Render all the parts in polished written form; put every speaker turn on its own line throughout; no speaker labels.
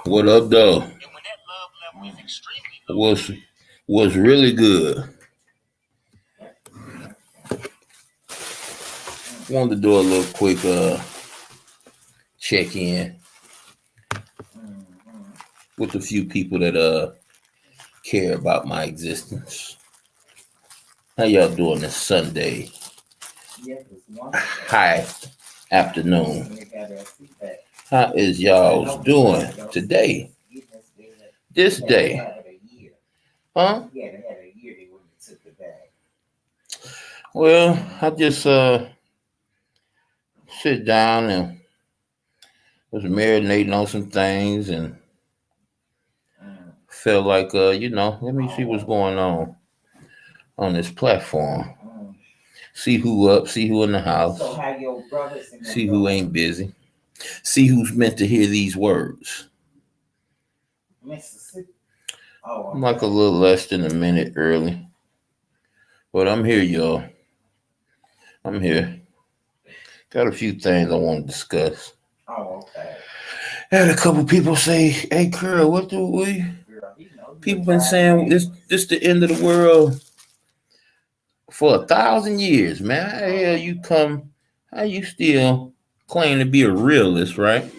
What up, though? Was was really good. Wanted to do a little quick check in with a few people that care about my existence. How y'all doing this Sunday? Hi, afternoon. How is y'all doing today? This day? Huh? Well, I just sit down and was marinating on some things and felt like let me see what's going on this platform. See who up, see who in the house, see who ain't busy, see who's meant to hear these words. I'm like a little less than a minute early, but I'm here, y'all. I'm here. Got a few things I want to discuss. Had a couple people say, "Hey, Curl, what do we?" People been saying this the end of the world for 1,000 years, man. How the hell you come? How you still claim to be a realist, right?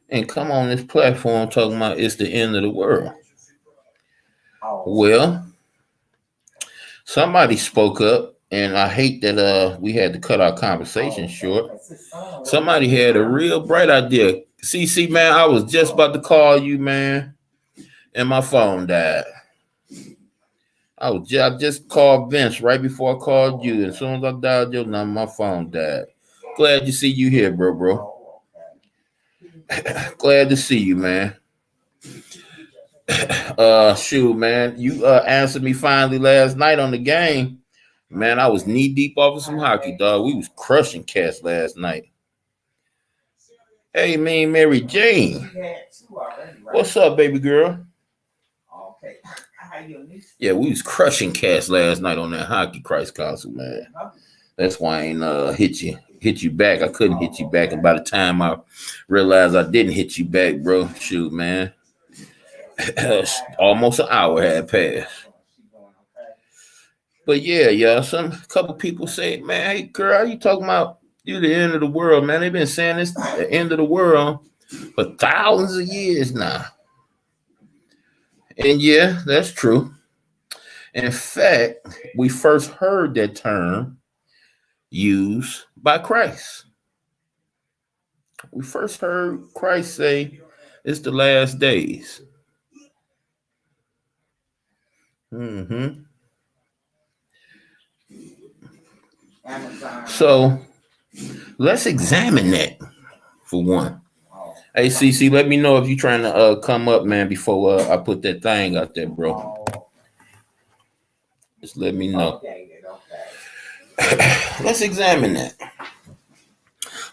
And come on this platform talking about it's the end of the world. Well, somebody spoke up, and I hate that we had to cut our conversation short. Somebody had a real bright idea. CC, man, I was just about to call you, man, and my phone died. I just called Vince right before I called you. As soon as I dialed your number, my phone died. Glad to see you here, bro. Glad to see you, man. Shoot, man, you answered me finally last night on the game. Man, I was knee deep off of some hockey, dog. We was crushing cats last night. Hey, mean Mary Jane. What's up, baby girl? Yeah, we was crushing cats last night on that hockey Christ console, man. That's why I ain't hit you back. I couldn't hit you back, and by the time I realized I didn't hit you back, bro, shoot, man, almost an hour had passed. But yeah, some couple people say, man, hey girl, you talking about you the end of the world, man? They've been saying this the end of the world for thousands of years now. And yeah, that's true. In fact, we first heard that term used by Christ. We first heard Christ say it's the last days. So let's examine that for one. Hey, CC, let me know if you're trying to come up, man, before I put that thing out there, bro. Just let me know. Let's examine that.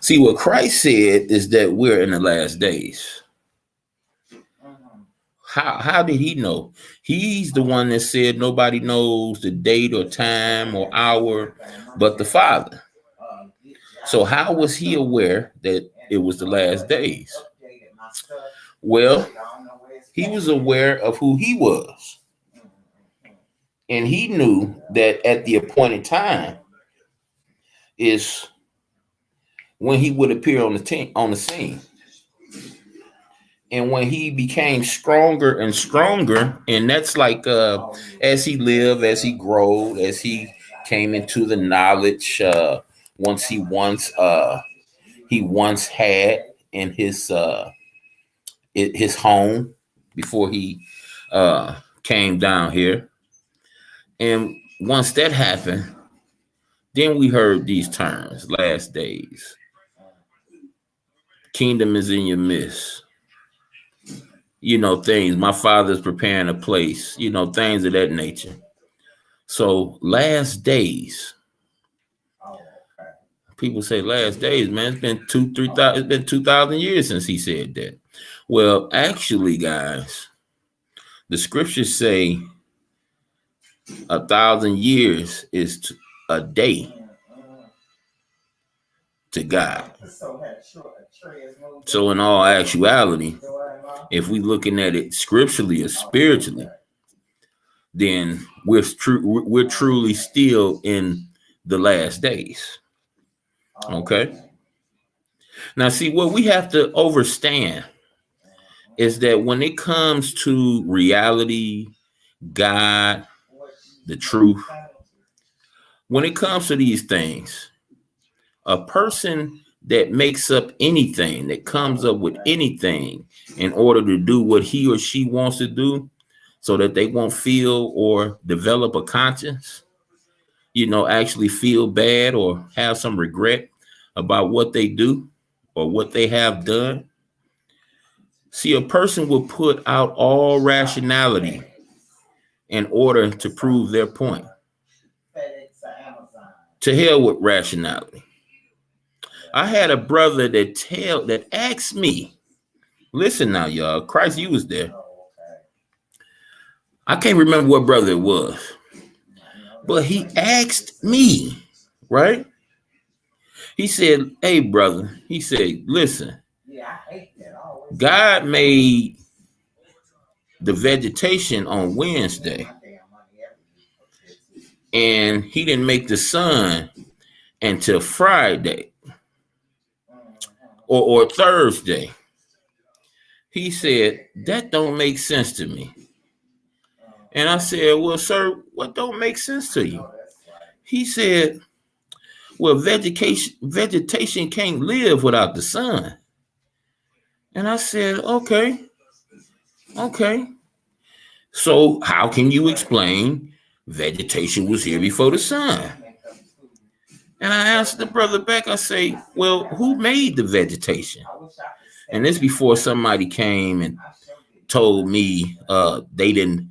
See, what Christ said is that we're in the last days. How did he know? He's the one that said nobody knows the date or time or hour but the Father. So how was he aware that it was the last days? Well, he was aware of who he was. And he knew that at the appointed time is when he would appear on the scene. And when he became stronger and stronger, and that's like as he lived, as he grew, as he came into the knowledge, he once had in his home before he came down here. And once that happened, then we heard these terms: last days, kingdom is in your midst. Things, my Father's preparing a place, things of that nature. So last days, people say last days, man, it's been 2,000 years since he said that. Well, actually, guys, the scriptures say 1,000 years is a day to God. So in all actuality, if we looking at it scripturally or spiritually, then we're truly still in the last days. Okay. Now, see, what we have to understand is that when it comes to reality, God, the truth, when it comes to these things, a person that makes up anything, that comes up with anything in order to do what he or she wants to do so that they won't feel or develop a conscience, actually feel bad or have some regret about what they do or what they have done. See, a person will put out all rationality in order to prove their point. To hell with rationality. I had a brother that asked me, listen now, y'all, Christ, you was there. I can't remember what brother it was, but he asked me, right? He said, hey, brother, he said, listen, God made the vegetation on Wednesday, and he didn't make the sun until Friday or Thursday. He said, that don't make sense to me. And I said, well, sir, what don't make sense to you? He said, well, vegetation can't live without the sun. And I said, okay. So how can you explain vegetation was here before the sun? And I asked the brother back, I say, well, who made the vegetation? And this before somebody came and told me they didn't.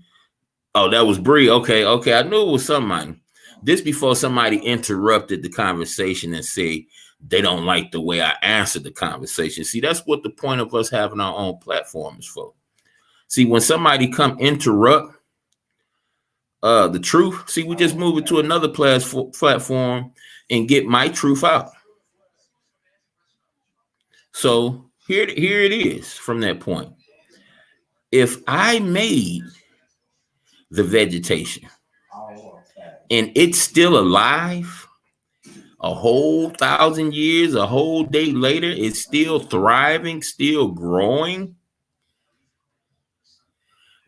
Oh, that was Bree. Okay. I knew it was somebody. This before somebody interrupted the conversation and said they don't like the way I answered the conversation. See, that's what the point of us having our own platform is for. See, when somebody come interrupt the truth, see, we just move it to another platform and get my truth out. So here it is from that point. If I made the vegetation and it's still alive a whole 1,000 years, a whole day later, it's still thriving, still growing,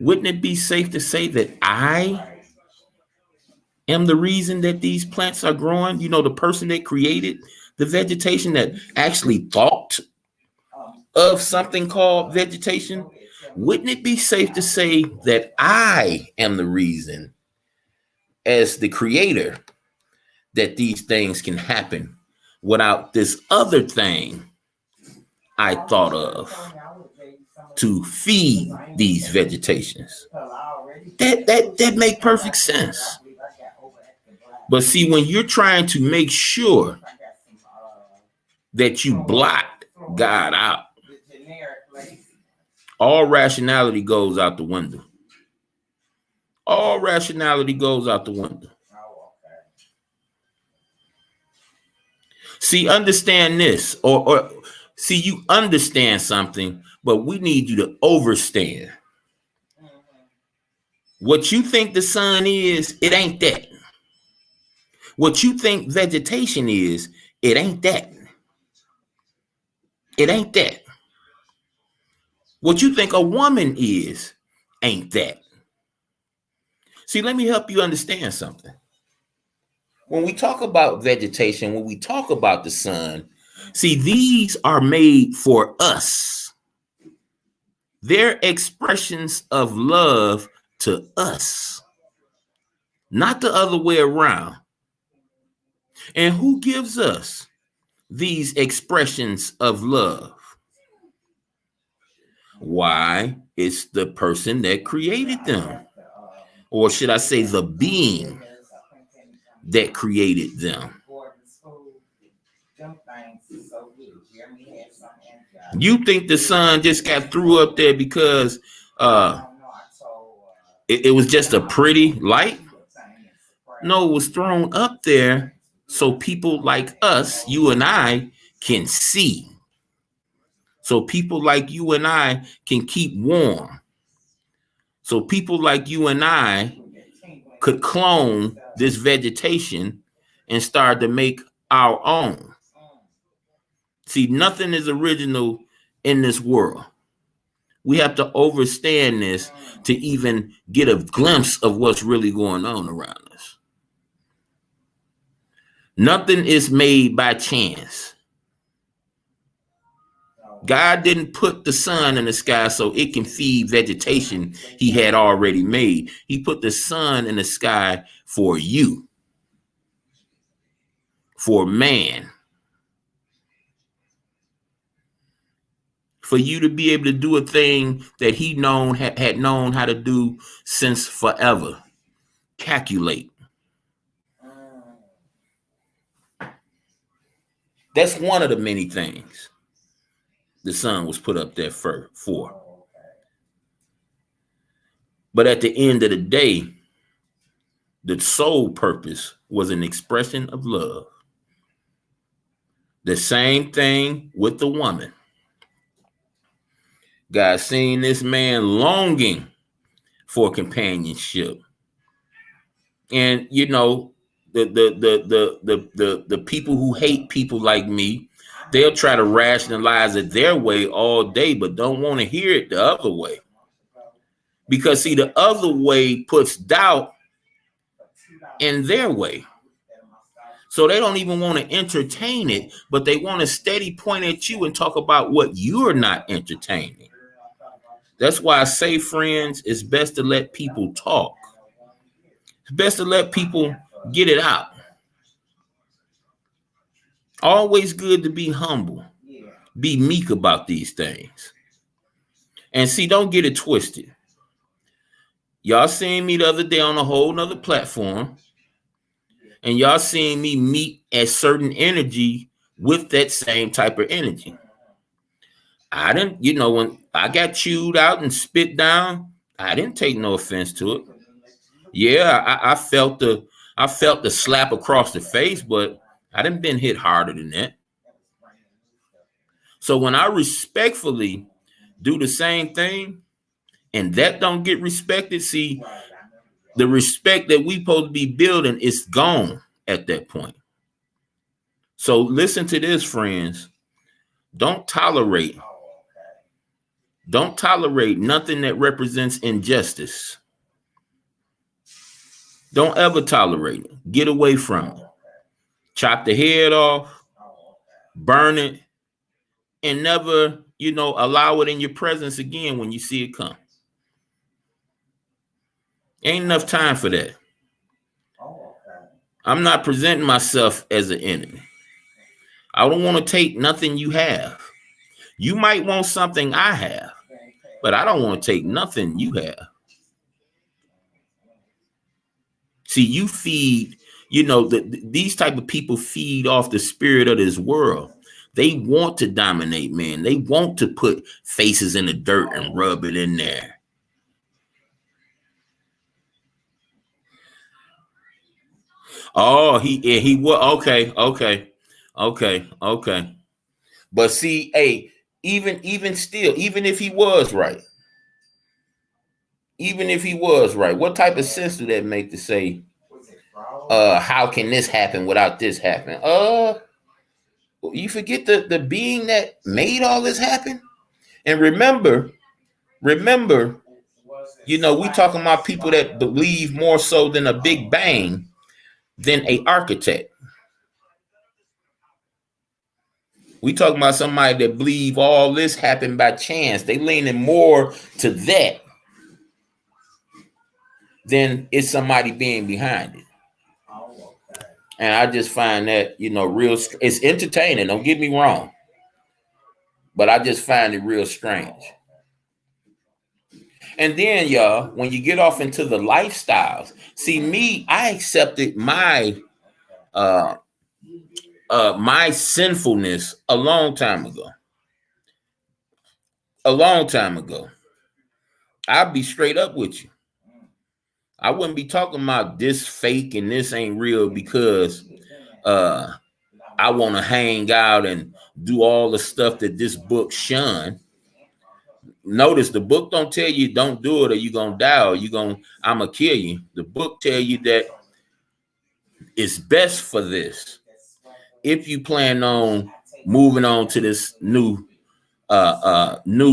wouldn't it be safe to say that I am the reason that these plants are growing? The person that created the vegetation, that actually thought of something called vegetation, wouldn't it be safe to say that I am the reason, as the creator, that these things can happen without this other thing I thought of to feed these vegetations? That make perfect sense. But see, when you're trying to make sure that you blot God out, all rationality goes out the window. All rationality goes out the window. See, understand this, or see, you understand something, but we need you to overstand. What you think the sun is, it ain't that. What you think vegetation is, it ain't that. It ain't that. What you think a woman is, ain't that. See, let me help you understand something. When we talk about vegetation, when we talk about the sun, see, these are made for us. They're expressions of love to us, not the other way around. And who gives us these expressions of love? Why? It's the person that created them. Or should I say the being that created them. You think the sun just got threw up there because it was just a pretty light? No, it was thrown up there so people like us, you and I, can see. So people like you and I can keep warm. So people like you and I could clone this vegetation and start to make our own. See, nothing is original in this world. We have to understand this to even get a glimpse of what's really going on around us. Nothing is made by chance. God didn't put the sun in the sky so it can feed vegetation he had already made. He put the sun in the sky for you, for man, for you to be able to do a thing that he had known how to do since forever. Calculate. That's one of the many things the sun was put up there for. But at the end of the day, the sole purpose was an expression of love. The same thing with the woman. God seen this man longing for companionship. And you know, the people who hate people like me, they'll try to rationalize it their way all day, but don't want to hear it the other way. Because see, the other way puts doubt in their way. So they don't even want to entertain it, but they want to steady point at you and talk about what you're not entertaining. That's why I say, friends, it's best to let people talk. It's best to let people get it out. Always good to be humble. Be meek about these things. And see, don't get it twisted. Y'all seen me the other day on a whole nother platform. And y'all seen me meet at certain energy with that same type of energy. I didn't, when I got chewed out and spit down, I didn't take no offense to it. Yeah, I felt the slap across the face, but I didn't been hit harder than that. So when I respectfully do the same thing and that don't get respected, see, the respect that we supposed to be building is gone at that point. So listen to this, friends. Don't tolerate nothing that represents injustice. Don't ever tolerate it. Get away from it. Chop the head off, burn it, and never, allow it in your presence again when you see it come. Ain't enough time for that. I'm not presenting myself as an enemy. I don't want to take nothing you have. You might want something I have, but I don't want to take nothing you have. See, you feed, these type of people feed off the spirit of this world. They want to dominate, man. They want to put faces in the dirt and rub it in there. Oh, he was okay. But see, hey, even if he was right, what type of sense do that make to say, how can this happen without this happen? You forget the being that made all this happen. And remember, we talking about people that believe more so than a Big Bang than a architect. We talking about somebody that believe all this happened by chance. They leaning more to that than it's somebody being behind it. And I just find that, it's entertaining. Don't get me wrong. But I just find it real strange. And then, y'all, when you get off into the lifestyles, see me, I accepted my my sinfulness a long time ago. I'll be straight up with you. I wouldn't be talking about this fake and this ain't real because I want to hang out and do all the stuff that this book shun. Notice the book don't tell you don't do it or you're gonna die or I'm gonna kill you. The book tell you that it's best for this. If you plan on moving on to this new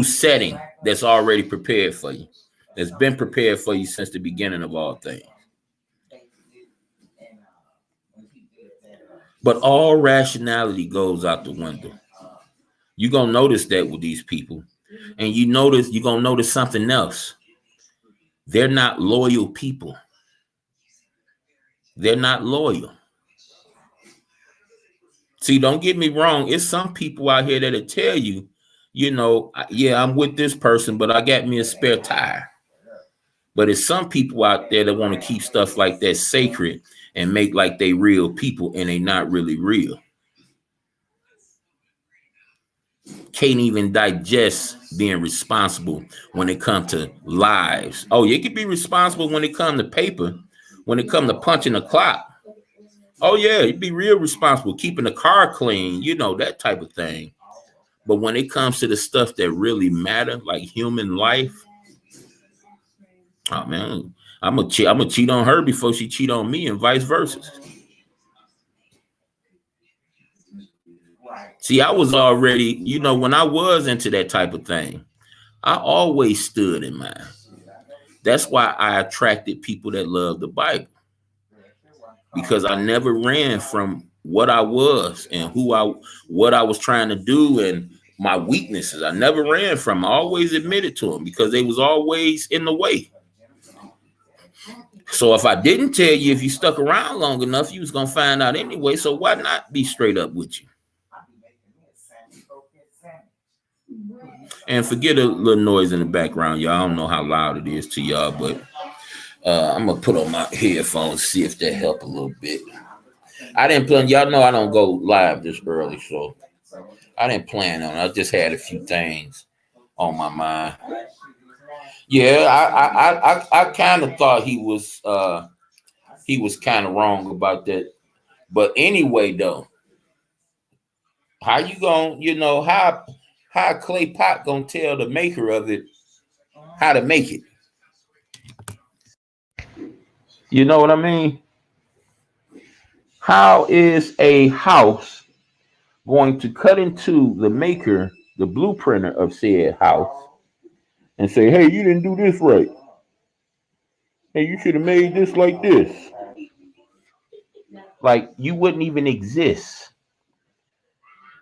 setting that's already prepared for you, that's been prepared for you since the beginning of all things. But all rationality goes out the window. You're gonna notice that with these people. And you're gonna notice something else. They're not loyal people. They're not loyal. See, don't get me wrong. It's some people out here that'll tell you, yeah, I'm with this person, but I got me a spare tire. But it's some people out there that want to keep stuff like that sacred and make like they real people, and they not really real. Can't even digest being responsible when it comes to lives. Oh, you can be responsible when it comes to paper, when it comes to punching the clock. Oh yeah, you'd be real responsible, keeping the car clean, that type of thing. But when it comes to the stuff that really matter, like human life, oh man, I'm gonna cheat on her before she cheat on me, and vice versa. See, I was already, when I was into that type of thing, I always stood in mine. That's why I attracted people that love the Bible, because I never ran from what I was and what I was trying to do and my weaknesses. I never ran from them. I always admitted to them because they was always in the way. So if I didn't tell you, if you stuck around long enough, you was going to find out anyway. So why not be straight up with you? And forget a little noise in the background, y'all. I don't know how loud it is to y'all, but I'm going to put on my headphones, see if that help a little bit. I didn't plan. Y'all know I don't go live this early, so I didn't plan on it. I just had a few things on my mind. Yeah, I kind of thought he was kind of wrong about that. But anyway, though, how you gonna, how clay pot gonna tell the maker of it how to make it? You know what I mean? How is a house going to cut into the maker, the blueprinter of said house, and say, hey, you didn't do this right. Hey, you should have made this like this. Like, you wouldn't even exist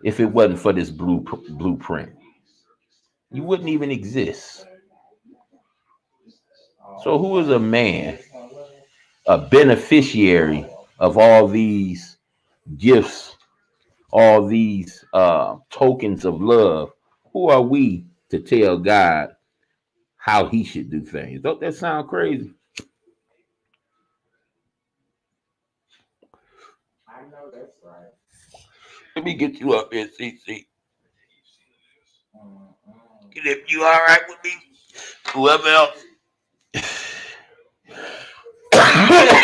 if it wasn't for this blueprint. You wouldn't even exist. So who is a man, a beneficiary of all these gifts, all these tokens of love? Who are we to tell God how he should do things? Don't that sound crazy? I know that's right. Let me get you up here, CC. If you all right with me, whoever else.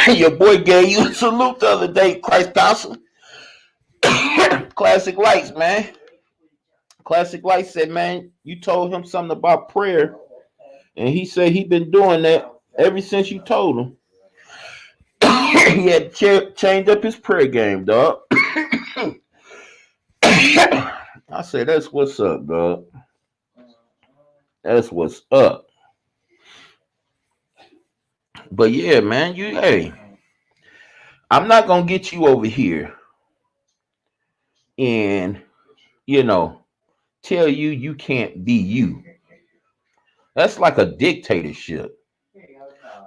Your boy gave you a salute the other day, Christ Council. Classic Lights, man. Classic Lights said, man, you told him something about prayer, and he said he been doing that ever since you told him. He had changed up his prayer game, dog. I said, that's what's up, dog. That's what's up. But yeah, man, hey, I'm not gonna get you over here and tell you can't be you. That's like a dictatorship.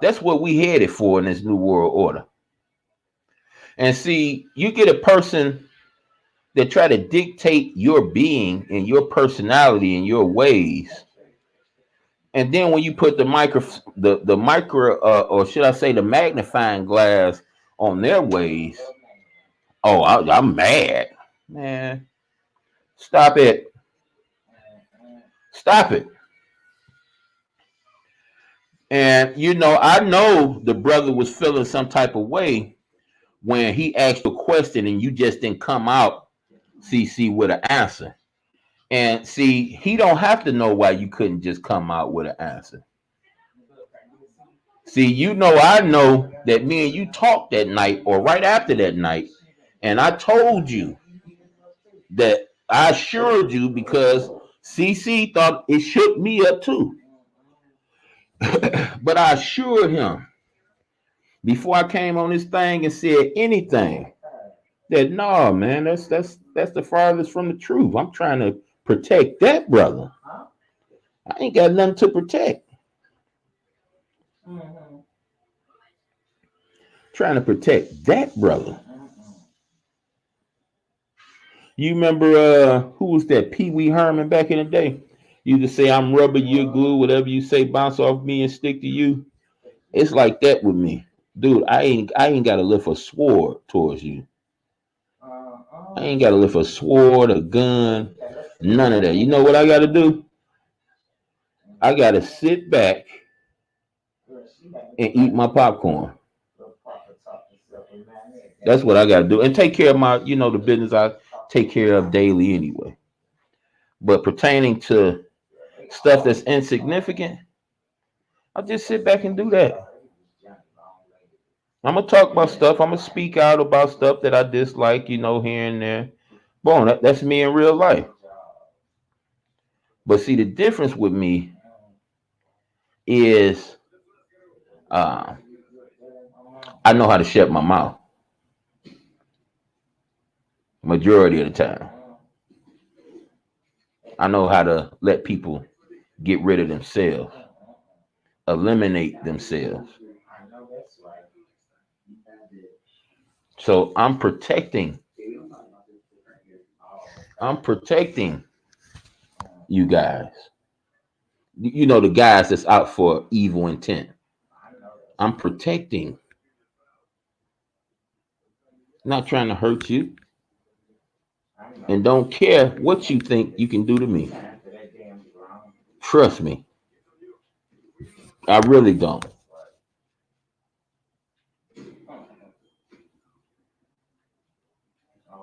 That's what we headed for in this new world order. And see, you get a person that try to dictate your being and your personality and your ways. And then when you put the micro, or should I say the magnifying glass on their ways, oh, I'm mad. Man, stop it. Stop it. And, I know the brother was feeling some type of way when he asked a question and you just didn't come out CC with an answer. And see, he don't have to know why you couldn't just come out with an answer. See, I know that me and you talked that night or right after that night, and I told you that I assured you because CC thought it shook me up too. But I assured him before I came on this thing and said anything that no, man, that's the farthest from the truth. I'm trying to protect that brother. I ain't got nothing to protect. Trying to protect that brother. You remember who was that? Pee Wee Herman back in the day. You just say I'm rubber, you're glue, whatever you say, bounce off me and stick to you. It's like that with me, dude. I ain't got to lift a sword towards you. I ain't got to lift a sword, a gun, none of that. You know what I got to do? I got to sit back and eat my popcorn. That's what I got to do, and take care of my, the business I take care of daily anyway. But pertaining to stuff that's insignificant, I'll just sit back and do that. I'm gonna talk about stuff. I'm gonna speak out about stuff that I dislike, here and there. Boom, that's me in real life. But see, the difference with me is I know how to shut my mouth majority of the time. I know how to let people get rid of themselves, eliminate themselves. So I'm protecting you guys. The guys that's out for evil intent. I'm protecting. Not trying to hurt you. And don't care what you think you can do to me. Trust me. I really don't.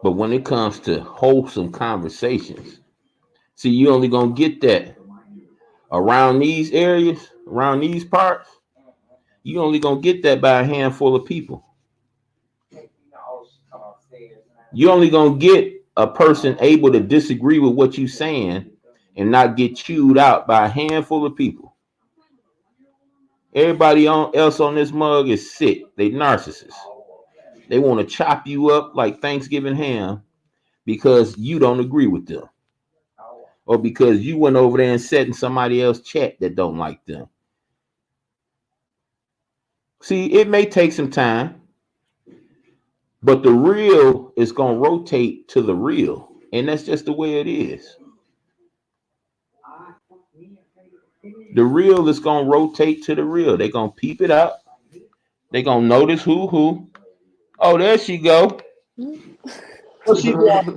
But when it comes to wholesome conversations, see, you only gonna get that around these areas, around these parts. You only gonna get that by a handful of people. You only gonna get a person able to disagree with what you're saying and not get chewed out by a handful of people. Everybody else on this mug is sick. They narcissists. They want to chop you up like Thanksgiving ham because you don't agree with them. Or because you went over there and sat in somebody else's chat that don't like them. See, it may take some time, but the real is going to rotate to the real. And that's just the way it is. The real is going to rotate to the real. They're going to peep it out. They're going to notice who. Oh, there she go. What's she doing?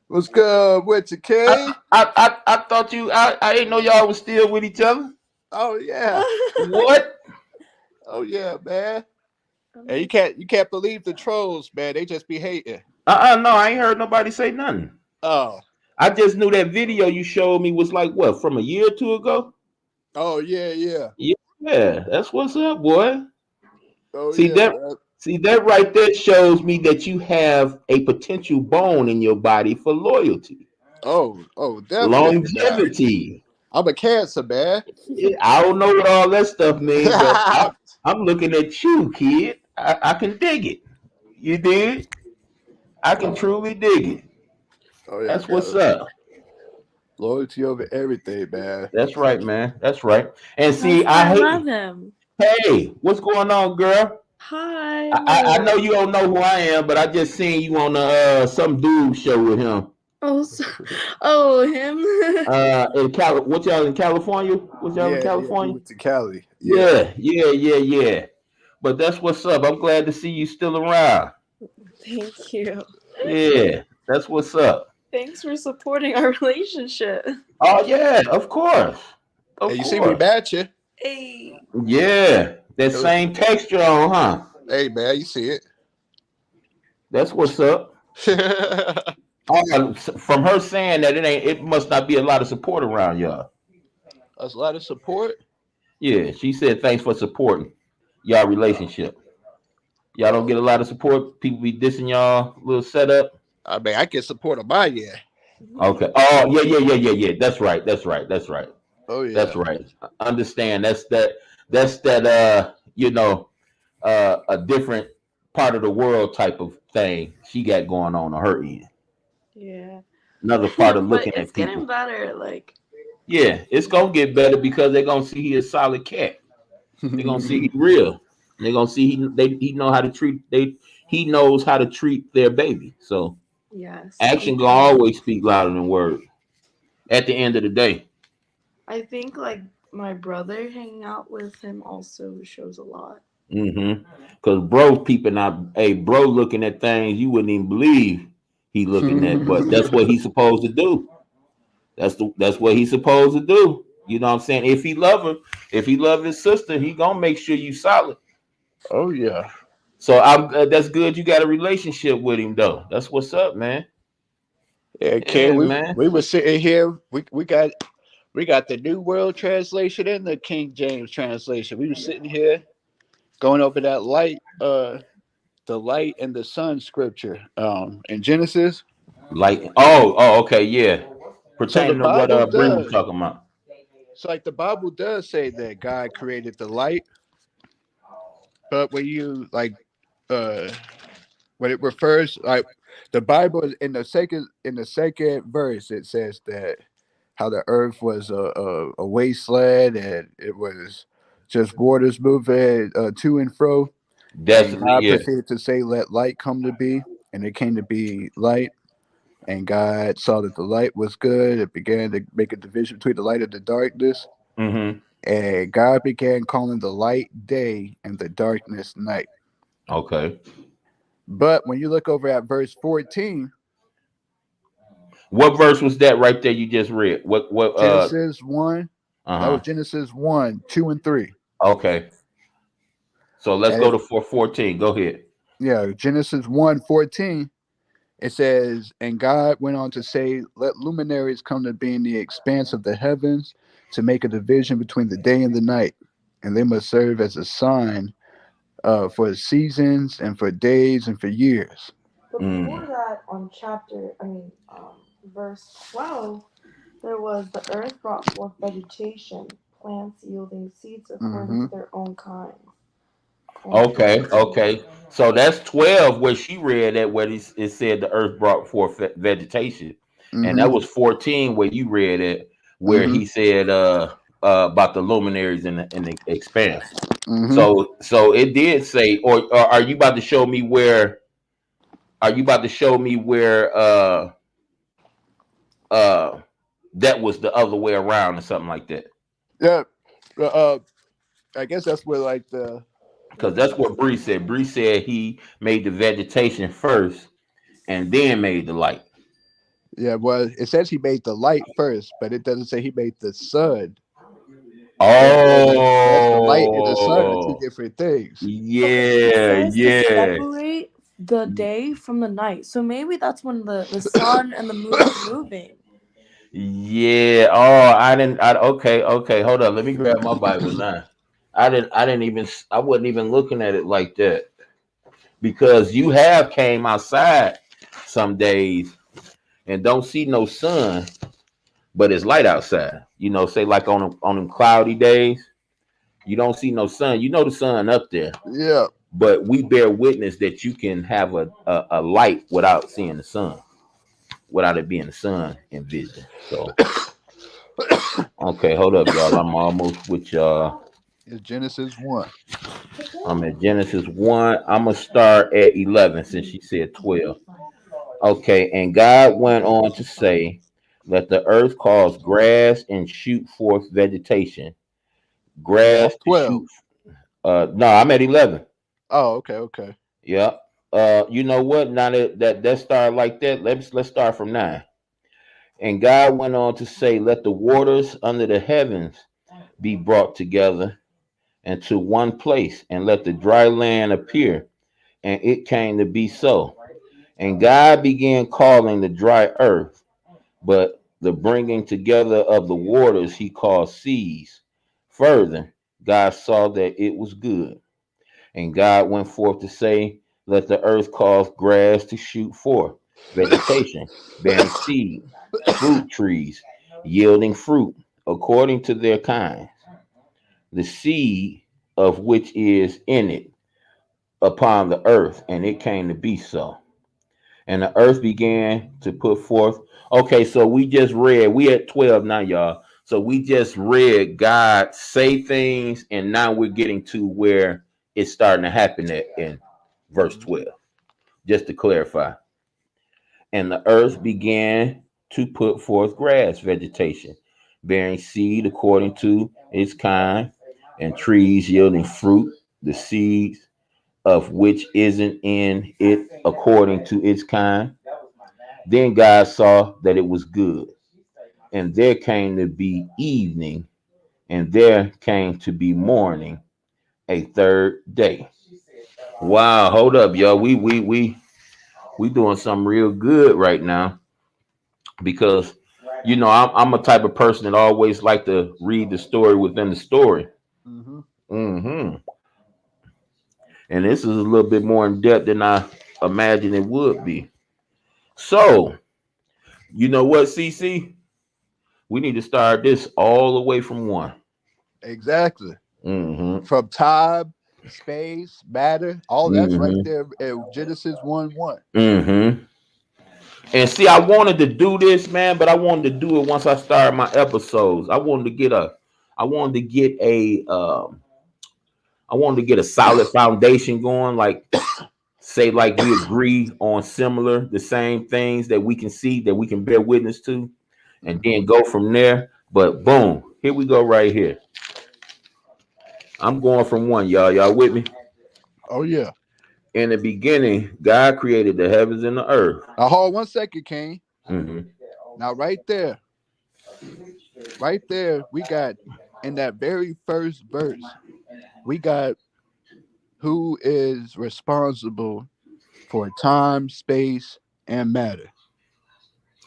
What's good with you, K?
I thought I didn't know y'all was still with each other.
Oh yeah.
What?
Oh yeah, man. And you can't believe the trolls, man. They just be hating.
No, I ain't heard nobody say nothing.
Oh.
I just knew that video you showed me was like what, from a year or two ago?
Oh yeah.
Yeah, that's what's up, boy.
Oh
See
yeah.
that right there shows me that you have a potential bone in your body for loyalty.
Oh, definitely.
Longevity.
Man. I'm a Cancer, man.
I don't know what all that stuff means, but I'm looking at you, kid. I can dig it. You dig? I can truly dig it.
Oh yeah.
That's what's up.
Loyalty over everything, man.
That's right, man. That's right. And see,
I love him.
Hey, what's going on, girl?
Hi.
I know you don't know who I am, but I just seen you on some dude show with him.
Him.
In what y'all in California? Was y'all in California?
Yeah, we went to Cali.
Yeah. But that's what's up. I'm glad to see you still around.
Thank you.
Yeah, that's what's up.
Thanks for supporting our relationship.
Oh yeah, of course.
Hey, you see me matching?
Hey.
Yeah, that same texture on, huh?
Hey man, you see it.
That's what's up. From her saying that it must not be a lot of support around y'all.
That's a lot of support.
Yeah, she said thanks for supporting y'all relationship. Y'all don't get a lot of support. People be dissing y'all little setup.
I mean, I get support on my end.
Okay. Oh yeah. That's right.
Oh
That's
yeah.
right. Understand. That's that. A different part of the world type of thing she got going on her end.
Yeah.
Another part of
But
looking
it's
at
getting
people.
better. Like,
Yeah, it's gonna get better because they're gonna see he a solid cat. They're gonna see he real. They're gonna see he know how to treat he knows how to treat their baby. So
yes, I
action gonna
agree.
always speak louder than words. At the end of the day.
I think like my brother hanging out with him also shows a lot.
Cause bro peeping out, hey bro looking at things you wouldn't even believe he looking at, but that's what he's supposed to do. That's what he's supposed to do. You know what I'm saying? If he love his sister, he gonna make sure you solid.
Oh yeah.
So that's good. You got a relationship with him though. That's what's up, man.
Yeah, kid.
Yeah,
We
man.
we were sitting here. We got the New World Translation and the King James Translation. We were sitting here going over that light, the light and the sun scripture, in Genesis.
Like, okay, yeah.
So the
Pertaining to what
Bible
Bree was
does.
talking about.
So like the Bible does say that God created the light, but when you uh when it refers like the Bible in the second verse it says that how the earth was a wasteland and it was just waters moving to and fro, and
Definitely,
God
yeah.
proceeded to say, "Let light come to be," and it came to be light. And God saw that the light was good. It began to make a division between the light and the darkness.
Mm-hmm.
And God began calling the light day and the darkness night.
Okay.
But when you look over at verse 14,
What verse was that right there you just read? What
Genesis 1, that was
uh-huh.
Genesis 1, 2, and 3.
Okay. So let's
And
go to 414. Go ahead.
yeah, Genesis 1:14, it says, "And God went on to say, let luminaries come to be in the expanse of the heavens to make a division between the day and the night. And they must serve as a sign for seasons and for days and for years."
But before
Mm.
that, on verse 12, there was the earth brought forth vegetation, plants yielding seeds according
Mm-hmm.
to their own kinds, and
Okay,
trees.
okay. So that's 12 where she read that where it said the earth brought forth vegetation. And
Mm-hmm.
that was 14 where you read it where
Mm-hmm.
he said about the luminaries in the expanse.
Mm-hmm.
So it did say, or are you about to show me where are you about to show me where uh that was the other way around or something like that?
Yeah. Uh, I guess that's where like
Because that's what Bree said. Bree said he made the vegetation first and then made the light.
yeah, well, it says he made the light first, but it doesn't say he made the sun. And that's the light and the sun are two
Oh,
different things.
But it
yeah,
says to
yeah,
separate the day from the night. So maybe that's when the sun and the moon are moving.
yeah. Oh, I didn't. Okay. Hold on. Let me grab my Bible now. I didn't even. I wasn't even looking at it like that because you have came outside some days and don't see no sun, but it's light outside. You know, say like on them cloudy days, you don't see no sun. You know the sun up there,
Yeah.
but we bear witness that you can have a light without seeing the sun, without it being the sun in vision. So, okay, hold up, y'all. I'm almost with y'all.
It's Genesis 1.
I'm at Genesis 1. I'm going to start at 11 since she said 12. Okay, and God went on to say, let the earth cause grass and shoot forth vegetation.
Yeah,
Grass
that's
to shoot.
12.
No, I'm at 11.
Oh, okay, okay.
Yeah. You know what? Now that started like that, let's start from 9. And God went on to say, let the waters under the heavens be brought together into one place, and let the dry land appear. And it came to be so. And God began calling the dry earth, but the bringing together of the waters he called seas. Further, God saw that it was good. And God went forth to say, let the earth cause grass to shoot forth, vegetation, bearing seed, fruit trees, yielding fruit according to their kind, the seed of which is in it upon the earth. And it came to be so. And the earth began to put forth. Okay, so we just read, we at 12 now, y'all. So we just read God say things, and now we're getting to where it's starting to happen at in verse 12. Just to clarify. And the earth began to put forth grass, vegetation, bearing seed according to its kind, and trees yielding fruit, the seeds of which isn't in it according to its kind. Then God saw that it was good. And there came to be evening, and there came to be morning, a third day. Wow, hold up, y'all. We doing something real good right now because I'm a type of person that always like to read the story within the story.
Mm-hmm.
hmm And this is a little bit more in depth than I imagined it would be. So, you know what, CC? We need to start this all the way from one.
Exactly.
Mm-hmm.
From time, space, matter, all that's right
Mm-hmm.
there in Genesis 1:1.
Mm-hmm. And see, I wanted to do this, man, but I wanted to do it once I started my episodes. I wanted to get a solid foundation going, like say like we agree on similar the same things that we can see that we can bear witness to, and
Mm-hmm.
then go from there. But boom, here we go right here. I'm going from one, y'all. Y'all with me?
Oh yeah.
In the beginning, God created the heavens and the earth.
Now hold 1 second, King.
Mm-hmm.
Now right there, we got in that very first verse, we got who is responsible for time, space, and matter.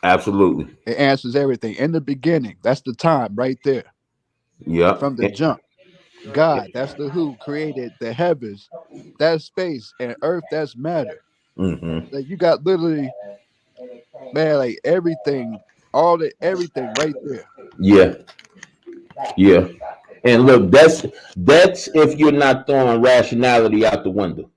Absolutely.
It answers everything. In the beginning, that's the time right there.
Yep.
From the jump. God, that's the who created the heavens, that's space, and earth, that's matter.
Mm-hmm.
Like you got literally, man, like everything, all the everything right there.
Yeah. Yeah. And look, that's if you're not throwing rationality out the window.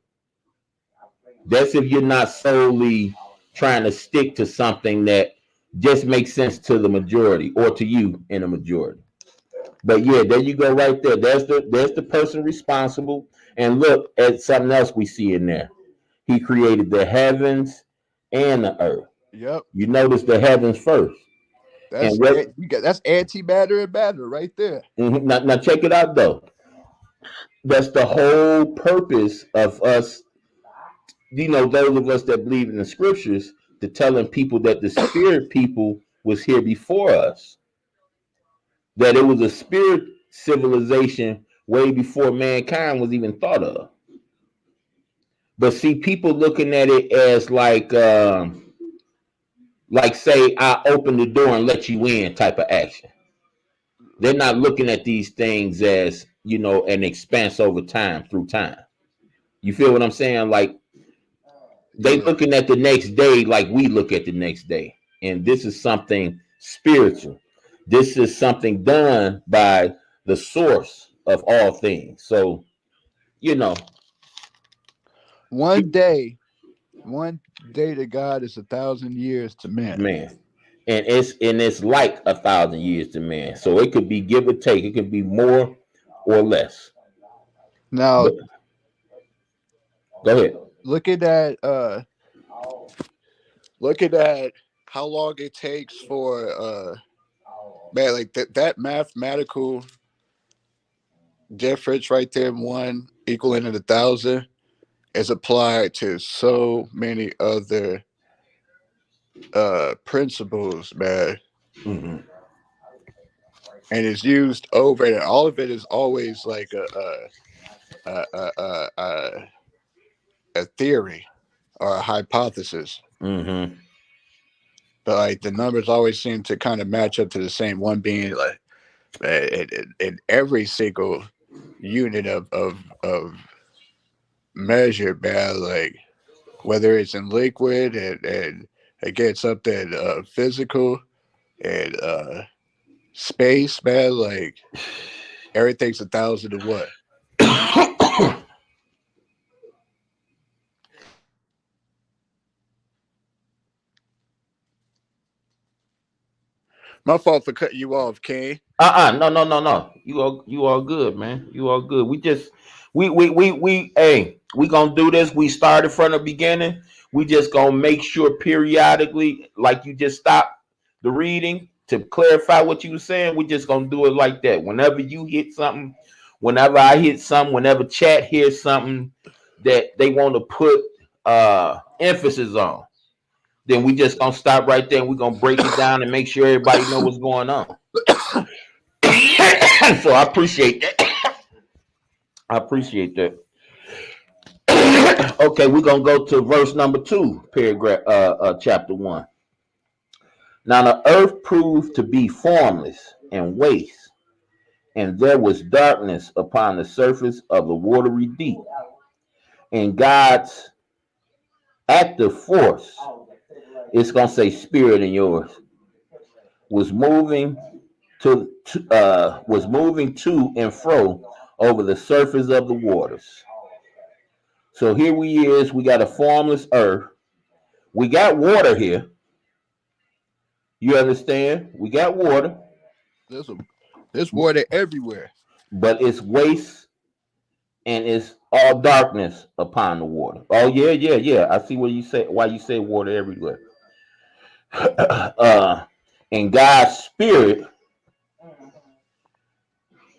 That's if you're not solely trying to stick to something that just makes sense to the majority or to you in a majority. But yeah, there you go right there. There's the person responsible. And look at something else we see in there. He created the heavens and the earth.
Yep.
You notice the heavens first. And
That's
what
you got that's antimatter and matter right there.
now check it out though. That's the whole purpose of us, those of us that believe in the scriptures, to telling people that the spirit people was here before us. That it was a spirit civilization way before mankind was even thought of. But see, people looking at it as like say I open the door and let you in type of action. They're not looking at these things as an expanse over time through time. You feel what I'm saying? Like they
Yeah.
looking at the next day like we look at the next day, and this is something spiritual. This is something done by the source of all things. So you know,
One day, one day to God is 1,000 years to man.
man, and it's like 1,000 years to man. So it could be give or take. It could be more or less.
Now,
But go ahead.
looking at looking at how long it takes for man, like that mathematical difference right there, one equaling to 1,000, is applied to so many other principles, man.
hmm
And it's used over, and all of it is always like a theory, or a hypothesis.
Mm-hmm.
But like the numbers always seem to kind of match up to the same one being like in every single unit of measure, man. Like whether it's in liquid and against something physical and space, man. Like everything's 1,000 to what? My fault for cutting you off, Kane.
No. You all good, man. You all good. We just hey, we gonna do this. We started from the beginning. We just gonna make sure periodically, like you just stop the reading to clarify what you were saying. We just gonna do it like that. Whenever you hit something, whenever I hit something, whenever chat hears something that they want to put emphasis on, then we just gonna stop right there and we're gonna break it down and make sure everybody know what's going on. So I appreciate that. I appreciate that. Okay, we're gonna go to verse number 2, paragraph chapter 1. Now the earth proved to be formless and waste, and there was darkness upon the surface of the watery deep. And God's active force, it's gonna say spirit in yours, was moving to and fro over the surface of the waters. So here we got a formless earth. We got water here. You understand? We got water.
There's water everywhere.
But it's waste and it's all darkness upon the water. Oh yeah. I see what you say. Why you say water everywhere. And God's spirit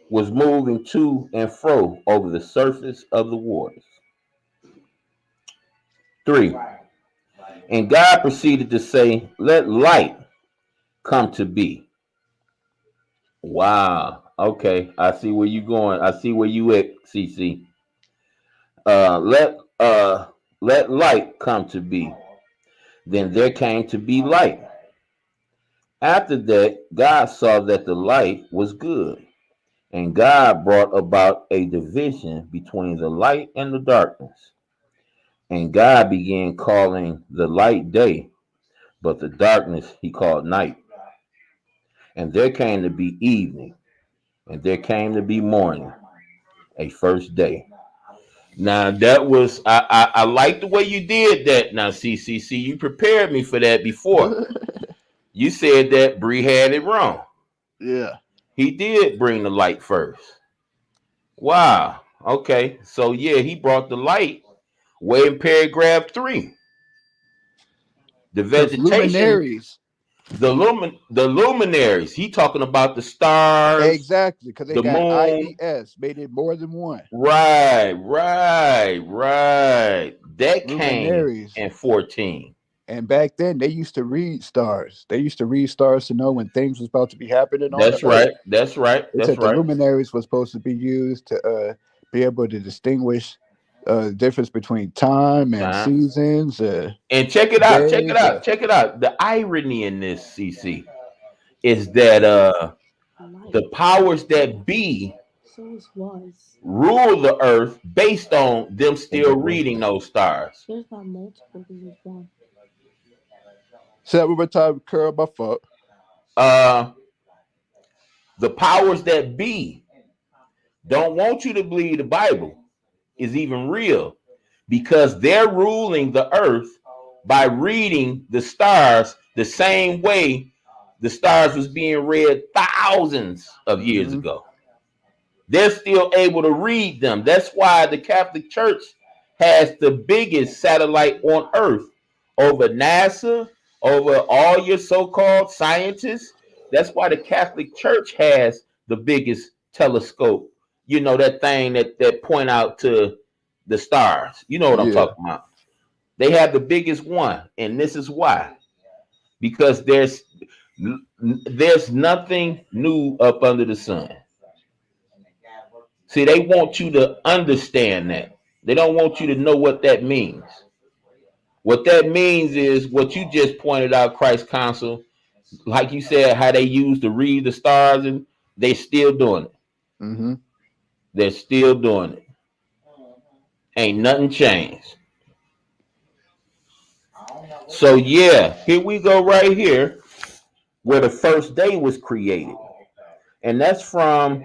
was moving to and fro over the surface of the waters. 3. And God proceeded to say, let light come to be. Wow. Okay. I see where you going. I see where you at, CC. Uh, let uh, let light come to be. Then there came to be light. After that, God saw that the light was good. And God brought about a division between the light and the darkness. And God began calling the light day, but the darkness he called night. And there came to be evening, and there came to be morning, a first day. Now that was I like the way you did that. Now CCC, you prepared me for that before. You said that Bree had it wrong.
Yeah.
He did bring the light first. Wow. Okay. So yeah, he brought the light way in paragraph 3. The
Because
vegetation,
luminaries.
the luminaries. He talking about the stars,
Exactly. Because they
the
got
moon.
IES, made it more than one.
Right. That came
Luminaries.
in 14.
And back then, they used to read stars. They used to read stars to know when things was about to be happening on the
That's
earth.
right. That's right.
They
That's
said the
right.
luminaries was supposed to be used to be able to distinguish the difference between time and
Time.
seasons,
And check it out. Check it
days.
out. Check it out. The irony in this, CC, is that the powers that be rule the earth based on them still reading those stars.
There's not multiple, there's one.
Say that one more time, curl my foot.
Uh, the powers that be don't want you to believe the Bible is even real because they're ruling the earth by reading the stars the same way the stars was being read thousands of years ago. They're still able to read them. That's why the Catholic Church has the biggest satellite on earth over NASA, over all your so-called scientists. That's why the Catholic Church has the biggest telescope. You know, that thing that point out to the stars. You know what I'm
Yeah.
talking about. They have the biggest one, and this is why. Because there's nothing new up under the sun. See, they want you to understand that. They don't want you to know what that means. What that means is what you just pointed out, Christ Council. Like you said, how they used to read the stars, and they still doing it.
Mm-hmm.
They're still doing it. Ain't nothing changed. So yeah, here we go right here where the first day was created. And that's from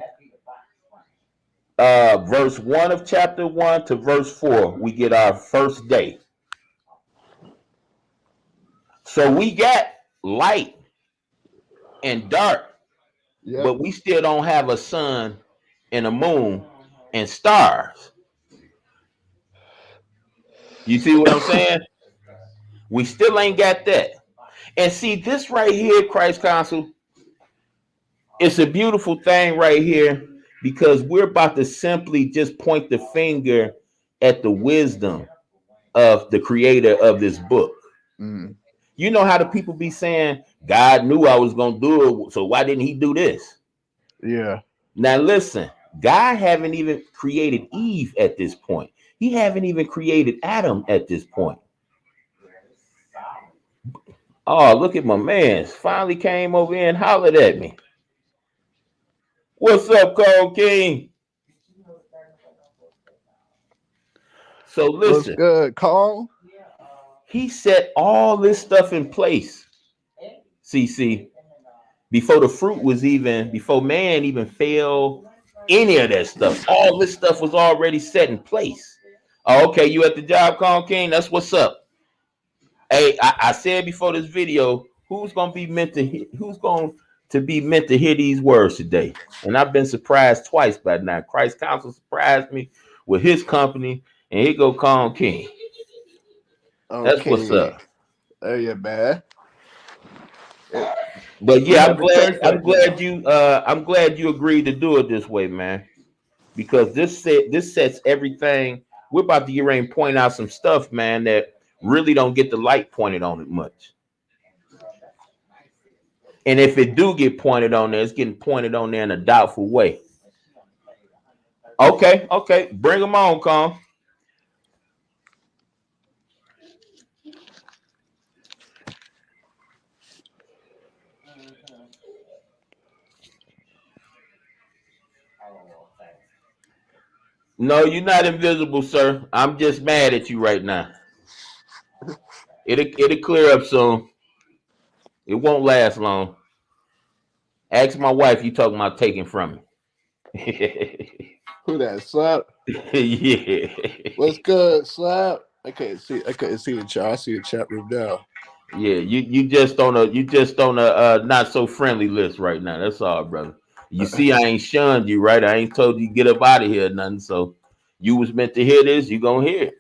verse 1 of chapter 1 to verse 4. We get our first day. So we got light and dark,
Yep.
but we still don't have a sun and a moon and stars. You see what I'm saying? We still ain't got that. And see, this right here, Christ Council, it's a beautiful thing right here because we're about to simply just point the finger at the wisdom of the creator of this book.
Mm.
You know how the people be saying, God knew I was going to do it, so why didn't he do this?
Yeah.
Now listen, God haven't even created Eve at this point. He haven't even created Adam at this point. Oh, look at my man. Finally came over here and hollered at me. What's up, Cole King? So
What's
listen,
good, Carl?
he set all this stuff in place. CC, before the fruit was even, before man even fell, any of that stuff. All this stuff was already set in place. Oh, okay, you at the job, Cole King? That's what's up. Hey, I said before this video, who's going to be meant to hear these words today? And I've been surprised twice by now. Christ Council surprised me with his company, and here go Con King. That's what's
Okay.
up.
There you man.
But
We
yeah,
have a church right now.
I'm glad you agreed to do it this way, man. Because this sets everything. We're about to get ready and point out some stuff, man, that really don't get the light pointed on it much. And if it do get pointed on there, it's getting pointed on there in a doubtful way. Okay. Bring them on, Con. No, you're not invisible, sir. I'm just mad at you right now. It'll clear up soon. It won't last long. Ask my wife you talking about taking from me.
Who that slap?
Yeah.
What's good, slap? I couldn't see the chat. I see the chat room now.
Yeah, you just on a not so friendly list right now. That's all, brother. You see, I ain't shunned you, right? I ain't told you get up out of here or nothing. So you was meant to hear this, you gonna hear it.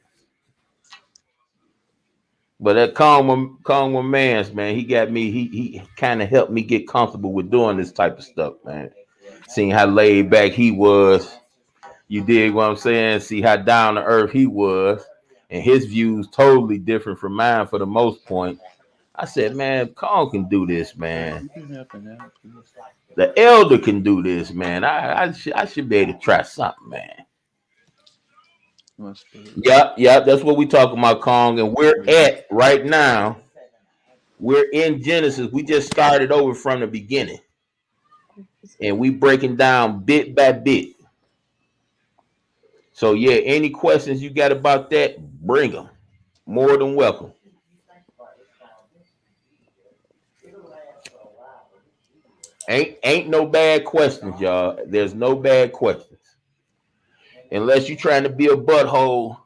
But that calm man's man, he got me, he kind of helped me get comfortable with doing this type of stuff, man. Seeing how laid back he was. You dig what I'm saying? See how down to earth he was, and his views totally different from mine for the most point. I said, man, Kong can do this, man. The elder can do this, man. I should be able to try something, man. Yep. That's what we talking about, Kong. And we're at right now. We're in Genesis. We just started over from the beginning, and we breaking down bit by bit. So yeah, any questions you got about that, bring them. More than welcome. Ain't no bad questions, y'all. There's no bad questions. Unless you're trying to be a butthole,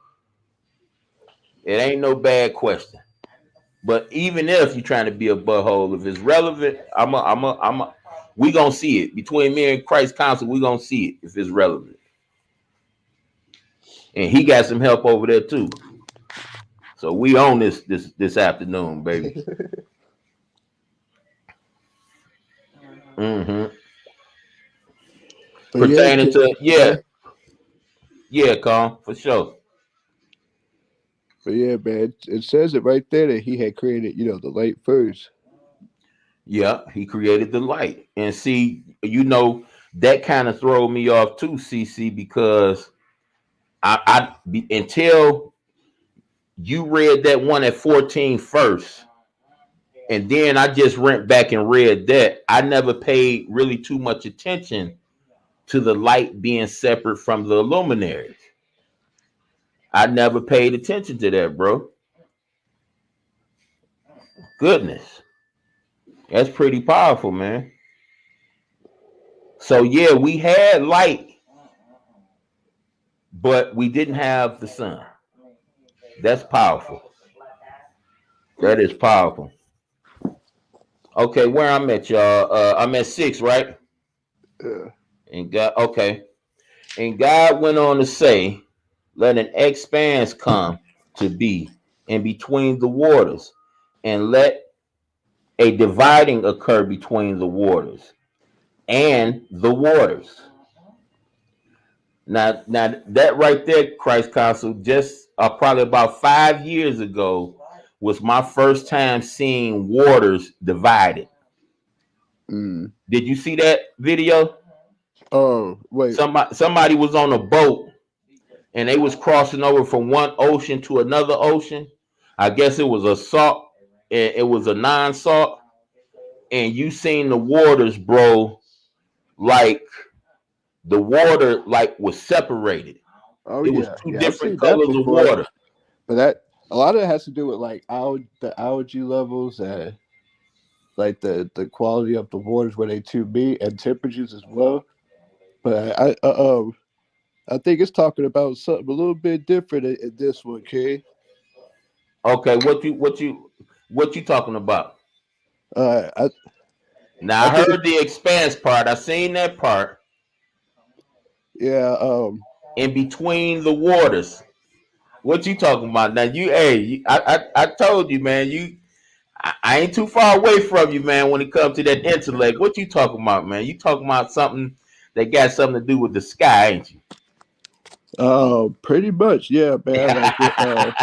it ain't no bad question. But even if you're trying to be a butthole, if it's relevant, we gonna see it. Between me and Christ Council, we gonna see it if it's relevant. And he got some help over there too. So we own this afternoon, baby. Mm-hmm.
But
Pertaining to
yeah.
Con, for sure.
But yeah, man, it says it right there that he had created, the light first.
Yeah, he created the light. And see, that kind of throw me off too, CC, because until you read that one at 14 first, and then I just went back and read that. I never paid really too much attention to the light being separate from the luminaries. I never paid attention to that, bro. Goodness. That's pretty powerful, man. So yeah, we had light, but we didn't have the sun. That's powerful. That is powerful. Okay, where I'm at, y'all. I'm at 6, right?
Yeah.
And God, okay. And God went on to say, let an expanse come to be in between the waters, and let a dividing occur between the waters and the waters. Now that right there, Christ Council, just probably about 5 years ago, was my first time seeing waters divided.
Mm.
Did you see that video?
Oh, wait.
Somebody was on a boat and they was crossing over from one ocean to another ocean. I guess it was a salt, it was a non-salt, and you seen the waters, bro, like the water like was separated.
Oh
It was
yeah,
two
yeah. I've
different
seen that
colors of
before.
water.
But that a lot of it has to do with like the algae levels, like the quality of the waters where they to be, and temperatures as well. But I think it's talking about something a little bit different in this one, Kay.
Okay, what you talking about?
I
Now
I
I
think it's
heard the expanse part. I seen that part
yeah
in between the waters. What you talking about? Now I told you, man. I ain't too far away from you, man. When it comes to that intellect, what you talking about, man? You talking about something that got something to do with the sky, ain't you?
pretty much yeah, man. Like with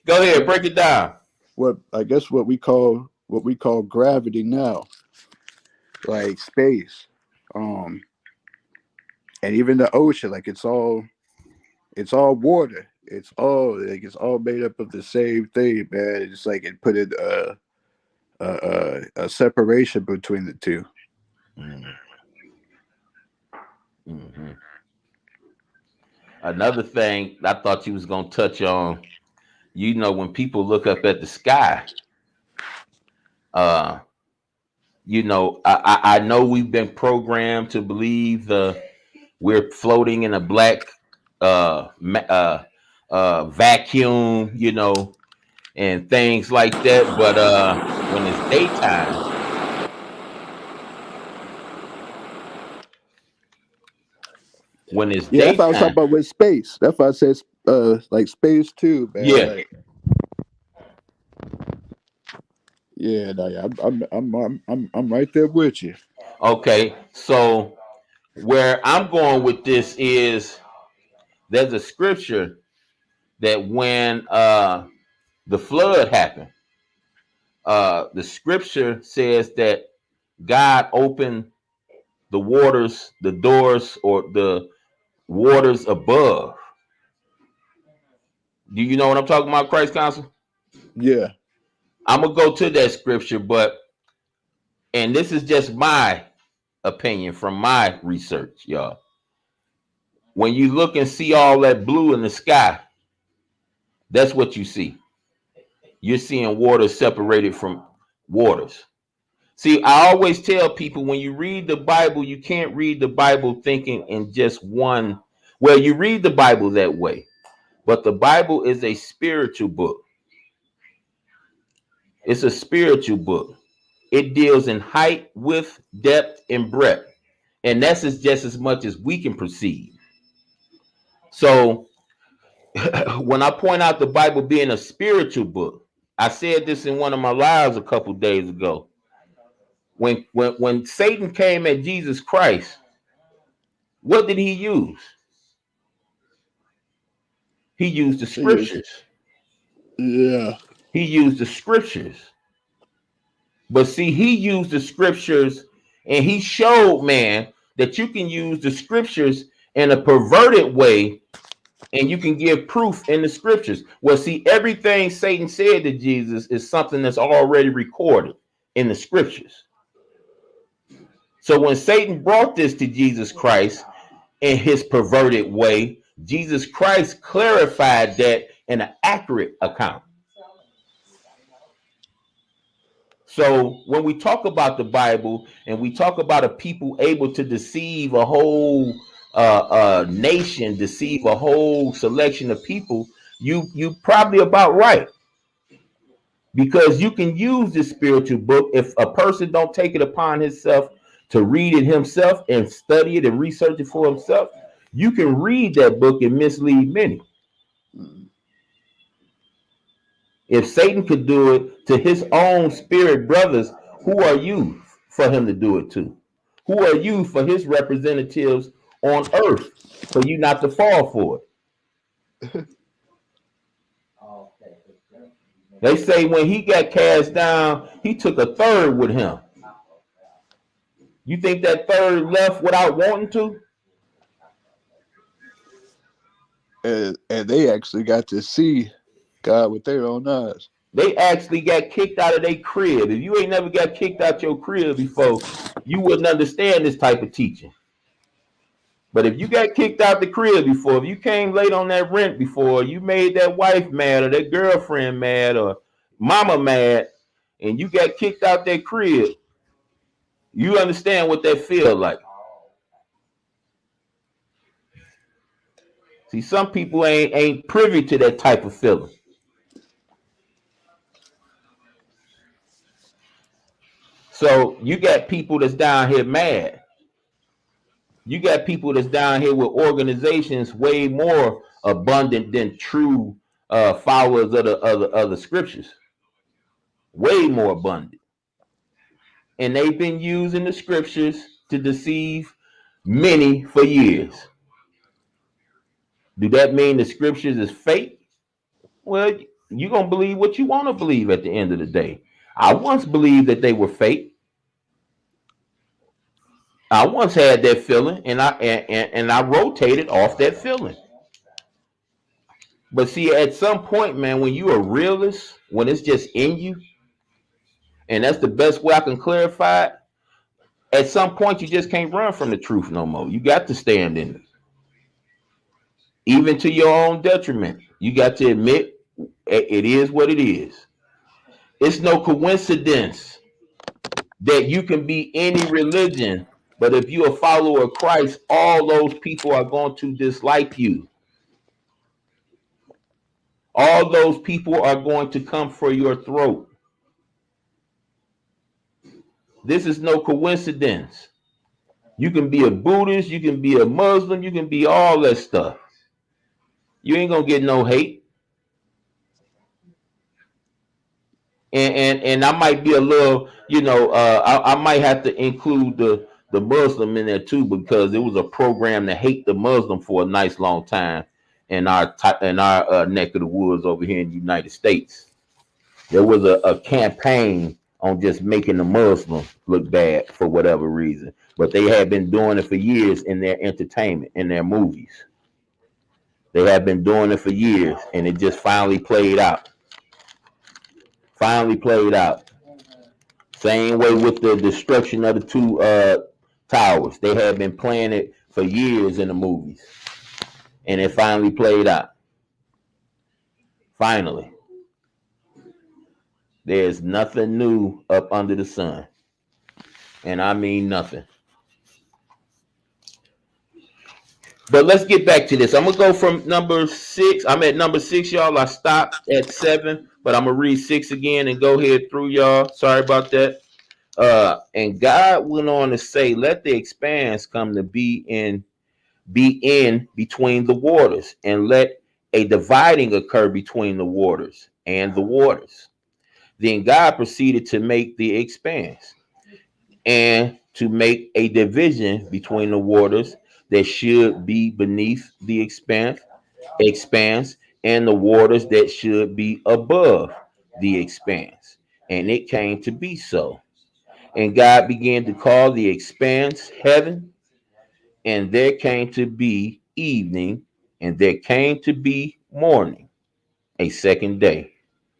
Go ahead, break it down.
what I guess what we call gravity now, like space, um, and even the ocean. Like it's all water. It's all made up of the same thing, man. It's like it put in a separation between the two.
Mm-hmm. Another thing I thought you was gonna touch on, when people look up at the sky, uh, I know we've been programmed to believe we're floating in a black vacuum, and things like that. But when it's daytime,
Yeah, that's what I was talking about with space. That's why I said like space too, man.
yeah.
Like yeah, no, yeah, I'm right there with you.
Okay, so where I'm going with this is there's a scripture that when the flood happened, the scripture says that God opened the waters, the doors, or the waters above. Do you know what I'm talking about, Christ Council?
Yeah.
I'm gonna go to that scripture, and this is just my opinion from my research, y'all. When you look and see all that blue in the sky, that's what you see. You're seeing water separated from waters. See, I always tell people when you read the Bible, you can't read the Bible thinking in just one. Well, you read the Bible that way, but the Bible is a spiritual book. It's a spiritual book. It deals in height, width, depth, and breadth. And that's just as much as we can perceive. So when I point out the Bible being a spiritual book, I said this in one of my lives a couple days ago. When Satan came at Jesus Christ, what did he use? He used the scriptures.
Yeah.
He used the scriptures. But see, he used the scriptures and he showed man that you can use the scriptures in a perverted way And you can give proof in the scriptures. Well, see, everything Satan said to Jesus is something that's already recorded in the scriptures. So when Satan brought this to Jesus Christ in his perverted way, Jesus Christ clarified that in an accurate account. So when we talk about the Bible and we talk about a people able to deceive a whole nation, deceive a whole selection of people, you probably about right, because you can use this spiritual book if a person don't take it upon himself to read it himself and study it and research it for himself. You can read that book and mislead many. If Satan could do it to his own spirit brothers, who are you for him to do it to? Who are you for his representatives on earth for you not to fall for it? They say when he got cast down, he took a third with him. You think that third left without wanting to?
And they actually got to see God with their own eyes.
They actually got kicked out of their crib. If you ain't never got kicked out your crib before, you wouldn't understand this type of teaching. But if you got kicked out the crib before, if you came late on that rent before, you made that wife mad or that girlfriend mad or mama mad, and you got kicked out that crib, you understand what that feel like. See, some people ain't privy to that type of feeling. So you got people that's down here mad. You got people that's down here with organizations way more abundant than true followers of the scriptures. Way more abundant. And they've been using the scriptures to deceive many for years. Do that mean the scriptures is fake? Well, you're going to believe what you want to believe at the end of the day. I once believed that they were fake. I once had that feeling, and I rotated off that feeling. But see, at some point, man, when you're a realist, when it's just in you, and that's the best way I can clarify it, at some point you just can't run from the truth no more. You got to stand in it. Even to your own detriment. You got to admit it is what it is. It's no coincidence that you can be any religion, but if you're a follower of Christ, all those people are going to dislike you. All those people are going to come for your throat. This is no coincidence. You can be a Buddhist, you can be a Muslim, you can be all that stuff. You ain't gonna get no hate. And I might be a little, I might have to include the Muslim in there too, because it was a program to hate the Muslim for a nice long time in our neck of the woods over here in the United States. There was a campaign on just making the Muslim look bad for whatever reason, but they had been doing it for years in their entertainment, in their movies. They have been doing it for years, and it just finally played out. Finally played out. Same way with the destruction of the two towers. They had been playing it for years in the movies, and it finally played out. Finally. There's nothing new up under the sun. And I mean nothing. But let's get back to this. I'm going to go from number 6. I'm at number 6, y'all. I stopped at 7, but I'm going to read 6 again and go ahead through, y'all. Sorry about that. And God went on to say, let the expanse come to be in between the waters, and let a dividing occur between the waters and the waters. Then God proceeded to make the expanse and to make a division between the waters that should be beneath the expanse and the waters that should be above the expanse. And it came to be so. And God began to call the expanse heaven, and there came to be evening, And there came to be morning, a second day.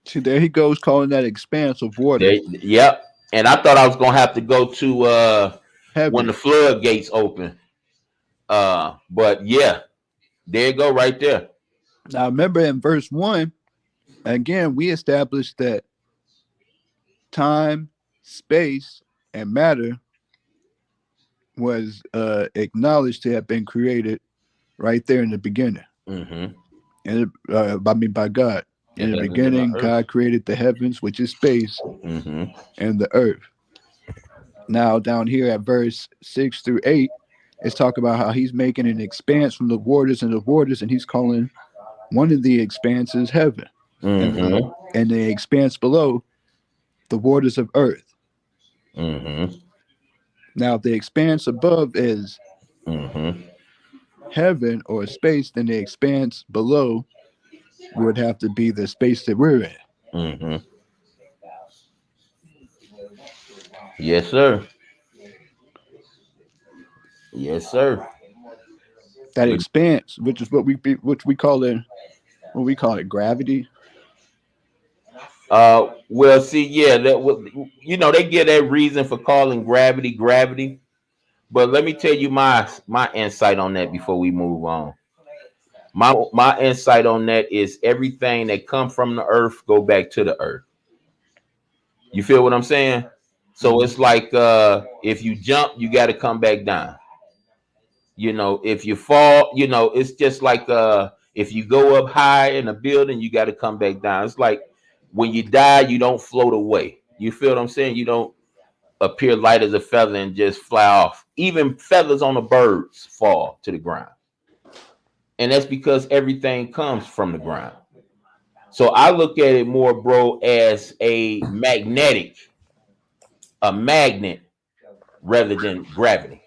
See, there he goes calling that expanse of water
Yep. And I thought I was gonna have to go to when the
heaven.
floodgates open. But yeah, there you go right there.
Now, remember in verse 1, again, we established that time, space, and matter was acknowledged to have been created right there in the beginning.
Mm-hmm.
And I mean, by God.
The
In the
heavens and the
beginning,
earth.
God created the heavens, which is space,
Mm-hmm.
and the earth. Now, down here at verse 6 through 8, it's talking about how he's making an expanse from the waters and the waters, and he's calling one of the expanses heaven.
Mm-hmm.
And the expanse below, the waters of earth.
Mm-hmm.
Now, if the expanse above is
Mm-hmm.
heaven or space, then the expanse below would have to be the space that we're in.
Mm-hmm. Yes, sir. Yes, sir.
That
But
expanse, which is which we call it, what we call it, gravity.
well, see, yeah, that was, they get that reason for calling gravity gravity. But let me tell you my insight on that before we move on. My insight on that is everything that come from the earth go back to the earth. You feel what I'm saying? So
Mhm.
it's like if you jump, you got to come back down. If you fall, it's just like if you go up high in a building, you got to come back down. It's like when you die, you don't float away. You feel what I'm saying? You don't appear light as a feather and just fly off. Even feathers on the birds fall to the ground. And that's because everything comes from the ground. So I look at it more, bro, as a magnet rather than gravity.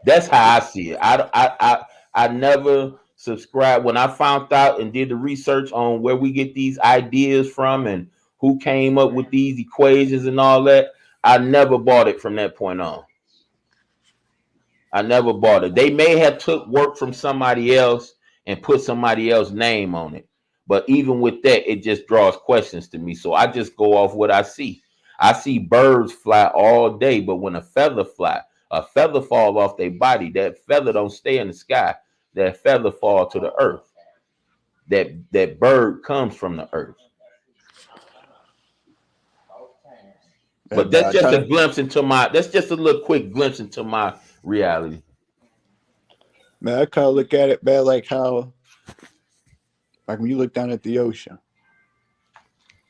That's how I see it. I never subscribed when I found out and did the research on where we get these ideas from and who came up with these equations and all that. I never bought it from that point on. I never bought it. They may have took work from somebody else and put somebody else's name on it. But even with that, it just draws questions to me. So I just go off what I see. I see birds fly all day, but when a feather fall off their body. That feather don't stay in the sky. That feather fall to the earth. That bird comes from the earth.
Yeah,
But
man,
that's just a little quick glimpse into my reality.
I kind of look at it, man, like how, like when you look down at the ocean,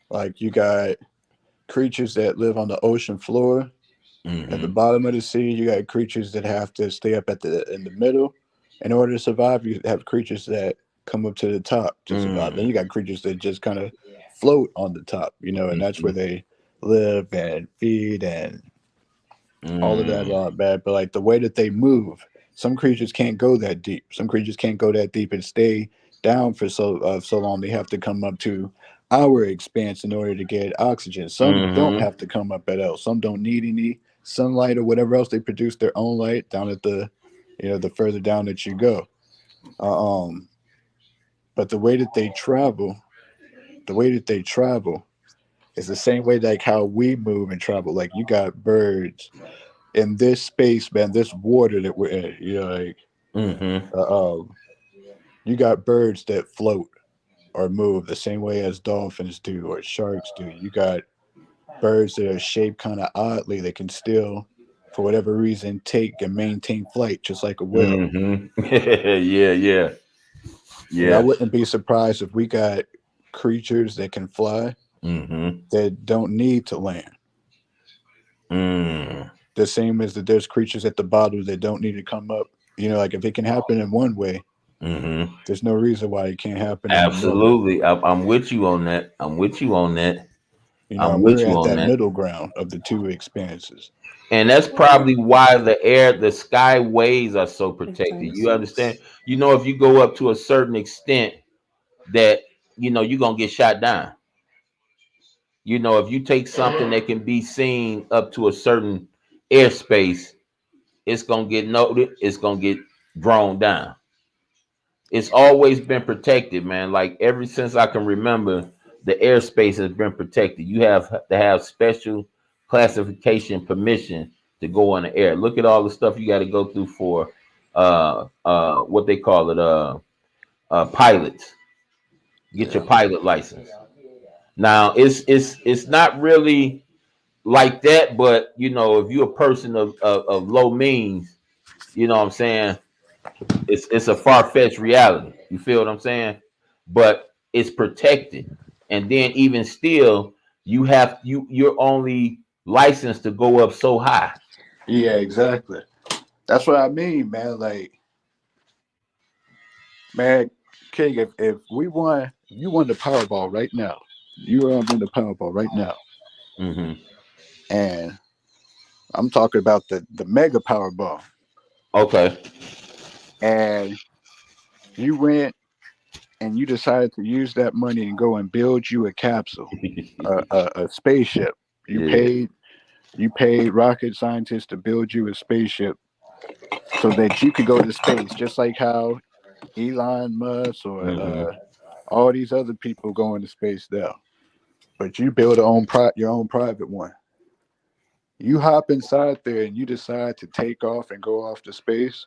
like you got creatures that live on the ocean floor. At the
Mm-hmm.
bottom of the sea, you got creatures that have to stay up in the middle in order to survive. You have creatures that come up to the top to survive. Then
Mm-hmm.
you got creatures that just kind of float on the top, and that's where they live and feed and all of that,
Mm-hmm.
all bad. But like the way that they move, some creatures can't go that deep. Some creatures can't go that deep and stay down for so long. They have to come up to our expanse in order to get oxygen. Some don't
Mm-hmm.
have to come up at all. Some don't need any sunlight or whatever else. They produce their own light down at the further down that you go. Uh, um, but the way that they travel is the same way like how we move and travel. Like you got birds in this space, man, this water that we're in, like
Mm-hmm.
uh, um, you got birds that float or move the same way as dolphins do or sharks do. You got birds that are shaped kind of oddly that can still, for whatever reason, take and maintain flight, just like a whale.
Mm-hmm. Yeah, yeah,
I
yeah.
wouldn't be surprised if we got creatures that can fly
Mm-hmm.
that don't need to land.
Mm.
The same as that there's creatures at the bottom that don't need to come up. Like if it can happen in one way,
Mm-hmm.
there's no reason why it can't happen in another.
Absolutely. I'm with you on that. I'm with you on that. I'm
And
with
we're
you
at
on
that
that.
middle ground of the two expanses.
And that's probably why the skyways are so
It
protected.
makes
You understand?
sense.
If you go up to a certain extent that you're gonna get shot down. If you take something that can be seen up to a certain airspace, it's gonna get noted, it's gonna get drawn down. it's always been protected, man. Like ever since I can remember, the airspace has been protected. You have to have special classification permission to go on the air. Look at all the stuff you got to go through for what they call it pilots. Get your
Yeah.
pilot license. Now it's not really like that, but you know, if you're a person of low means, you know what I'm saying, it's a far-fetched reality. You feel what I'm saying? But it's protected. And then even still, you're only licensed to go up so high.
Yeah, exactly. That's what I mean, man. Like, man, King, if we won, if you won the Powerball right now, you are in the Powerball right now,
Hmm.
and I'm talking about the mega Powerball,
Okay.
and you went and you decided to use that money and go and build you a capsule, a spaceship. You
Yeah.
paid you paid rocket scientists to build you a spaceship so that you could go to space, just like how Elon Musk or
Hmm.
all these other people go into space now. But you build your own private one. You hop inside there and you decide to take off and go off to space,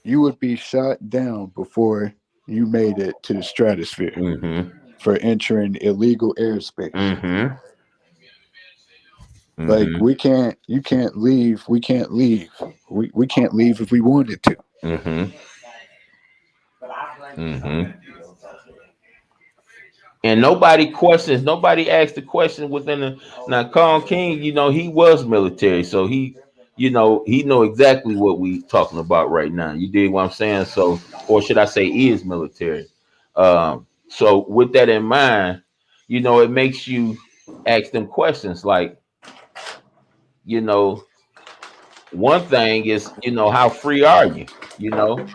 you would be shot down before you made it to the stratosphere
Hmm.
for entering illegal airspace.
Hmm.
Like
Hmm.
we can't, you can't leave. We can't leave. We can't leave if we wanted to.
Hmm. Hmm. And nobody asked the question within the now Kong King, you know, he was military, so he know exactly what we talking about right now. You dig what I'm saying? So, or should I say is military. So with that in mind, you know, it makes you ask them questions like, you know, one thing is, you know, how free are you? You know,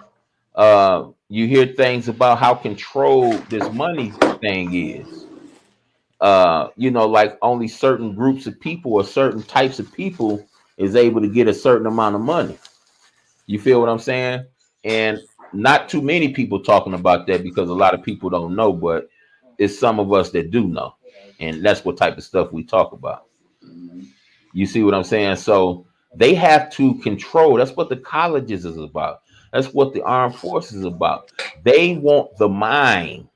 you hear things about how controlled this money thing is. You know, like only certain groups of people or certain types of people is able to get a certain amount of money. You feel what I'm saying? And not too many people talking about that because a lot of people don't know, but it's some of us that do know. And that's what type of stuff we talk about. You see what I'm saying? So they have to control. That's what the colleges is about. That's what the armed forces is about. They want the minds.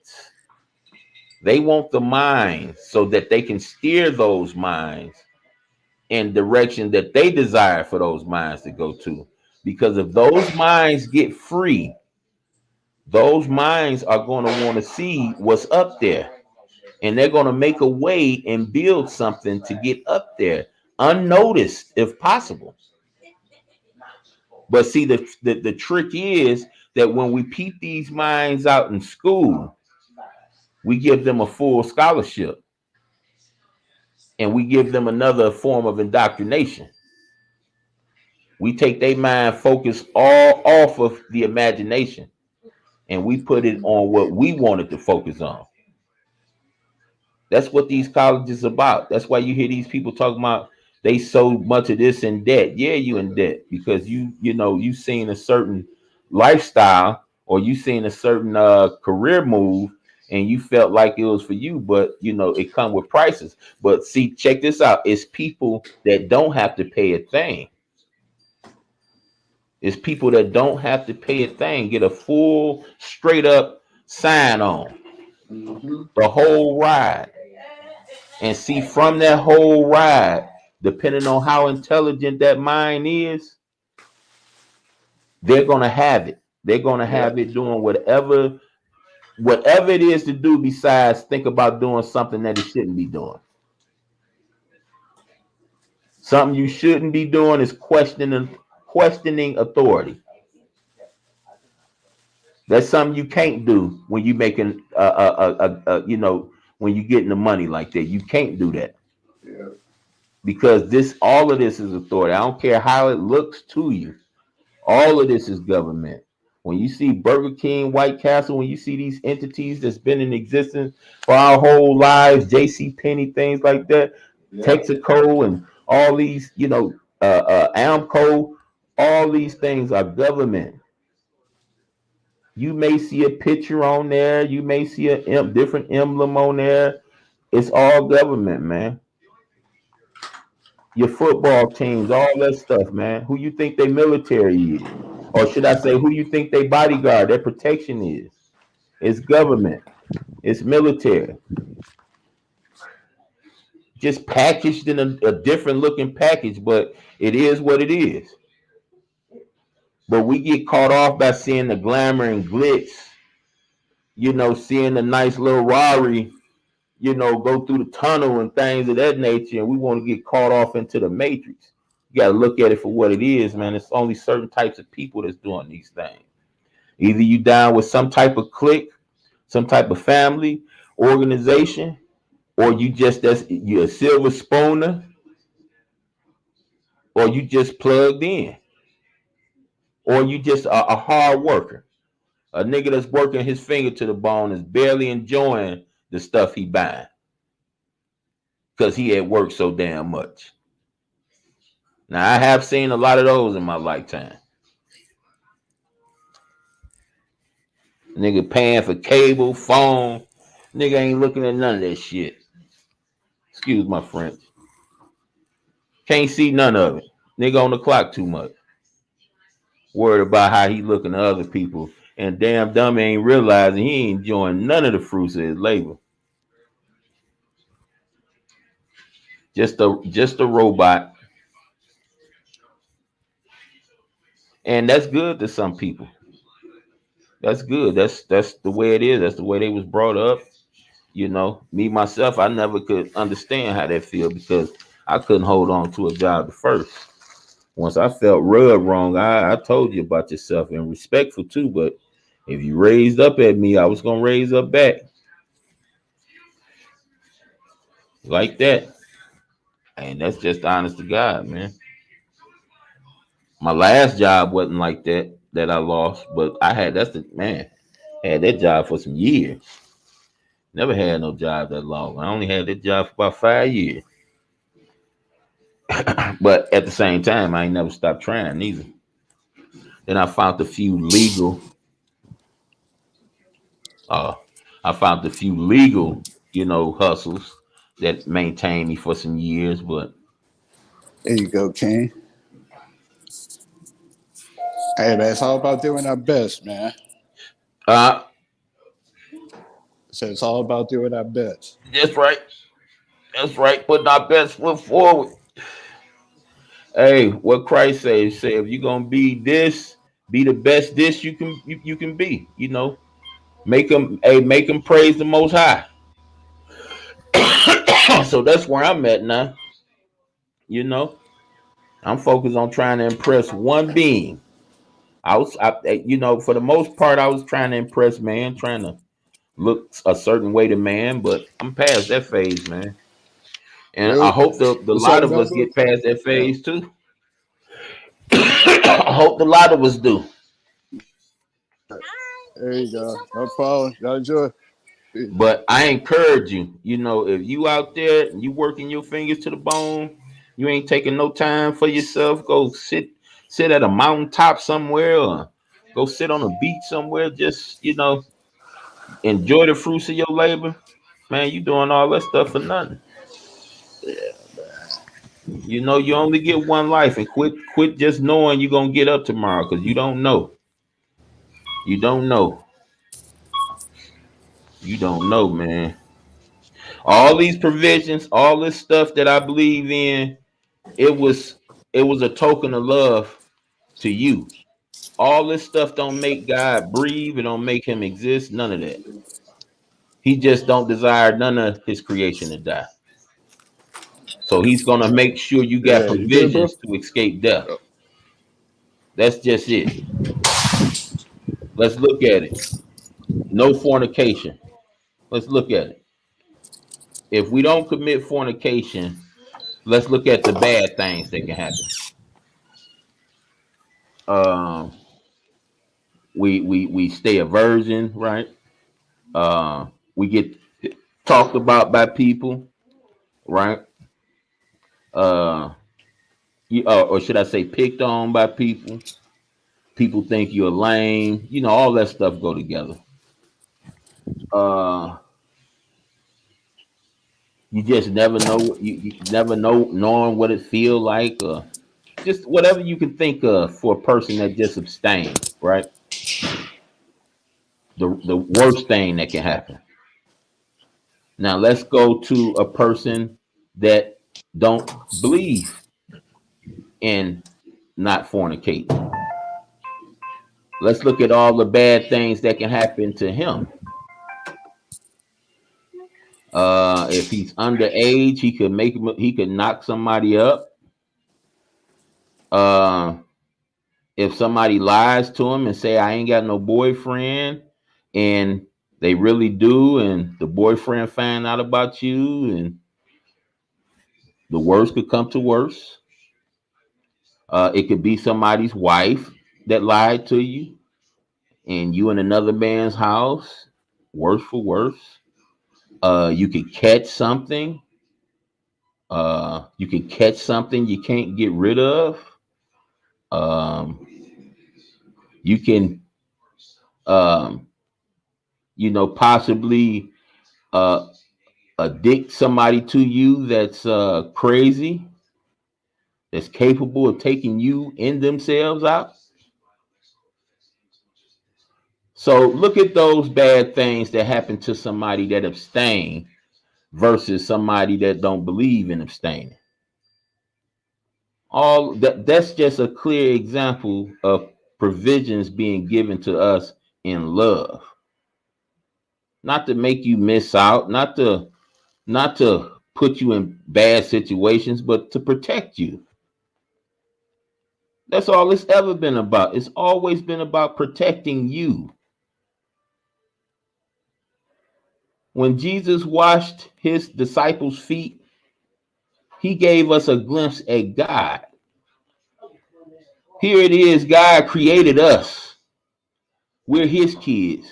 They want the minds so that they can steer those minds in direction that they desire for those minds to go to. Because if those minds get free, those minds are going to want to see what's up there. And they're going to make a way and build something to get up there unnoticed if possible. But see, the trick is that when we peep these minds out in school, we give them a full scholarship and we give them another form of indoctrination. We take their mind focus all off of the imagination and we put it on what we wanted to focus on. That's what these colleges about. That's why you hear these people talking about they so much of this in debt. Yeah, you in debt because you seen a certain lifestyle or you seen a certain career move and you felt like it was for you, but you know it come with prices. But see, check this out. It's people that don't have to pay a thing. It's people that don't have to pay a thing, get a full straight up sign on
Mm-hmm.
the whole ride. And see from that whole ride, depending on how intelligent that mind is, they're gonna have it. They're gonna
Yeah.
have it doing whatever it is to do besides think about doing something that it shouldn't be doing. Something you shouldn't be doing is questioning authority. That's something you can't do when you making when you getting the money like that. You can't do that
Yeah.
because this all of this is authority. I don't care how it looks to you. All of this is government. When you see Burger King, White Castle, when you see these entities that's been in existence for our whole lives, J.C. Penney, things like that,
Yeah.
Texaco, and all these, Amco, all these things are government. You may see a picture on there. You may see a different emblem on there. It's all government, man. Your football teams, all that stuff, man. Who you think their military is? Or should I say, who you think their bodyguard, their protection is? It's government. It's military. Just packaged in a different looking package, but it is what it is. But we get caught off by seeing the glamour and glitz, seeing the nice little Rari, go through the tunnel and things of that nature, and we want to get caught off into the matrix. You got to look at it for what it is, man. It's only certain types of people that's doing these things. Either you down with some type of clique, some type of family, organization, or you're a silver spooner, or you just plugged in, or you just a hard worker. A nigga that's working his finger to the bone is barely enjoying the stuff he buying because he had worked so damn much. Now I have seen a lot of those in my lifetime. Nigga paying for cable, phone. Nigga ain't looking at none of that shit. Excuse my French. Can't see none of it. Nigga on the clock too much. Worried about how he looking to other people. And damn dummy ain't realizing he ain't enjoying none of the fruits of his labor. Just a robot. And that's good to some people. That's good. That's the way it is. That's the way they was brought up. Me myself, I never could understand how that feel because I couldn't hold on to a job at first. Once I felt rubbed wrong, I told you about yourself and respectful too. But if you raised up at me, I was gonna raise up back like that. And that's just honest to God, man. My last job wasn't like that I lost, but had that job for some years. Never had no job that long. I only had that job for about 5 years. But at the same time, I ain't never stopped trying either. Then uh I found a few legal, hustles that maintained me for some years, but
There you go, King. Hey, man, it's all about doing our best, man.
uh
So it's all about doing our best.
that's right. That's right. Putting our best foot forward. Hey, what Christ says, say if you're gonna be this, be the best this you can be. Make them praise the most high. So that's where I'm at now. You know, I'm focused on trying to impress one being. For the most part, I was trying to impress man, trying to look a certain way to man, but I'm past that phase, man. And I
Really?
hope the
What's
lot
that
of us
number?
get past that
Yeah.
phase too. I hope the lot of us do.
There you go. No problem. Y'all enjoy. Peace.
But I encourage you, if you out there and you working your fingers to the bone, you ain't taking no time for yourself. Go sit at a mountaintop somewhere or go sit on a beach somewhere. Just, enjoy the fruits of your labor. Man, you doing all that stuff for nothing. You only get one life and quit just knowing you're gonna get up tomorrow because you don't know. You don't know. You don't know, man. All these provisions, all this stuff that I believe in, it was it was a token of love to you. All this stuff don't make God breathe, it don't make him exist, none of that. He just don't desire none of his creation to die. So he's gonna make sure you got
Yeah, you good, bro?
provisions to escape death.
Oh,
That's just it. Let's look at it. No fornication. Let's look at it. If we don't commit fornication, let's look at the bad things that can happen. Um, we stay a virgin, right? We get talked about by people, right? Uh, or should I say, picked on by people? People think you're lame. You know, all that stuff go together. Uh, you just never know. You never know knowing what it feel like, or just whatever you can think of for a person that just abstain. Right. The worst thing that can happen. Now let's go to a person that don't believe in not fornicating. Let's look at all the bad things that can happen to him. If he's underage, he could knock somebody up. Uh, if somebody lies to him and say I ain't got no boyfriend, and they really do, and the boyfriend find out about you, and the worst could come to worse. It could be somebody's wife that lied to you, and you in another man's house. Worse for worse. You could catch something. You can catch something you can't get rid of. Um, you can, um, possibly uh, addict somebody to you that's crazy, that's capable of taking you in themselves out. So look at those bad things that happen to somebody that abstain versus somebody that don't believe in abstaining. All that's just a clear example of provisions being given to us in love, not to make you miss out, not to put you in bad situations, but to protect you. That's all it's ever been about. It's always been about protecting you. When Jesus washed his disciples' feet, he gave us a glimpse at God. Here it is, God created us. We're his kids.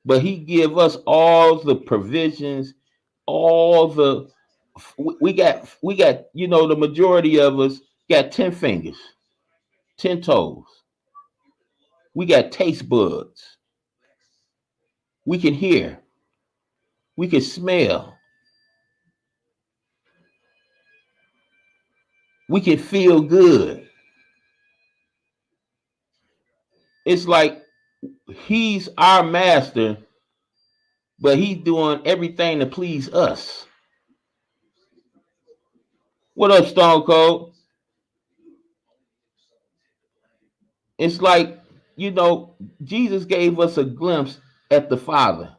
But he give us all the provisions, all the we got the majority of us got 10 fingers, 10 toes. We got taste buds. We can hear. We can smell. We can feel good. It's like he's our master, but he's doing everything to please us. What up, Stone Cold? It's like, Jesus gave us a glimpse at the Father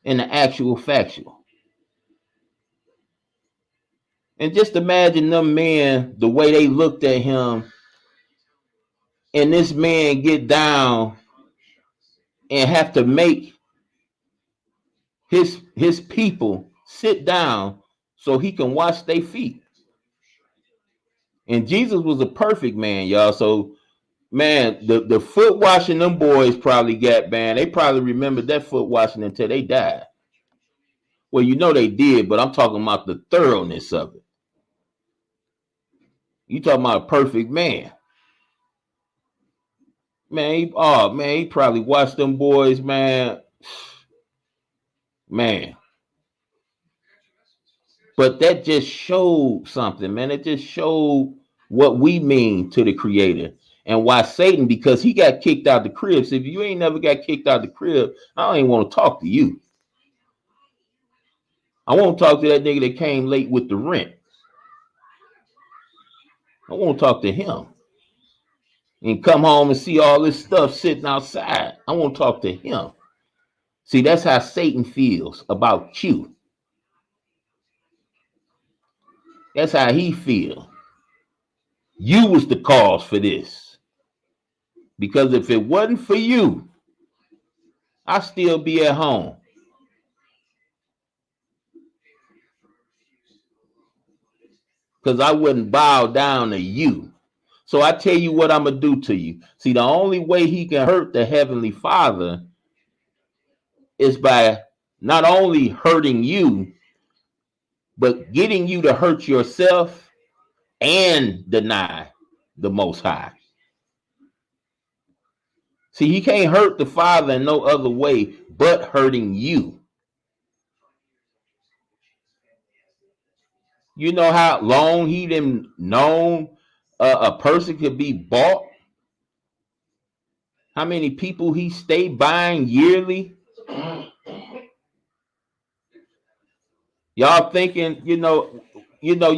in the actual factual. And just imagine them men, the way they looked at him, and this man get down and have to make his people sit down so he can wash their feet. And Jesus was a perfect man, y'all. So, man, the foot washing them boys probably got, man, they probably remembered that foot washing until they died. Well, they did, but I'm talking about the thoroughness of it. You talking about a perfect man. Man, he probably watched them boys, man. Man. But that just showed something, man. It just showed what we mean to the Creator. And why Satan, because he got kicked out the crib. So if you ain't never got kicked out the crib, I don't even want to talk to you. I won't talk to that nigga that came late with the rent. I won't talk to him. And come home and see all this stuff sitting outside. I won't talk to him. See, that's how Satan feels about you. That's how he feels. You was the cause for this. Because if it wasn't for you, I'd still be at home. Because I wouldn't bow down to you. So I tell you what I'm going to do to you. See, the only way he can hurt the Heavenly Father is by not only hurting you, but getting you to hurt yourself and deny the Most High. See, he can't hurt the Father in no other way but hurting you. You know how long he done known a person could be bought? How many people he stay buying yearly? Y'all thinking, you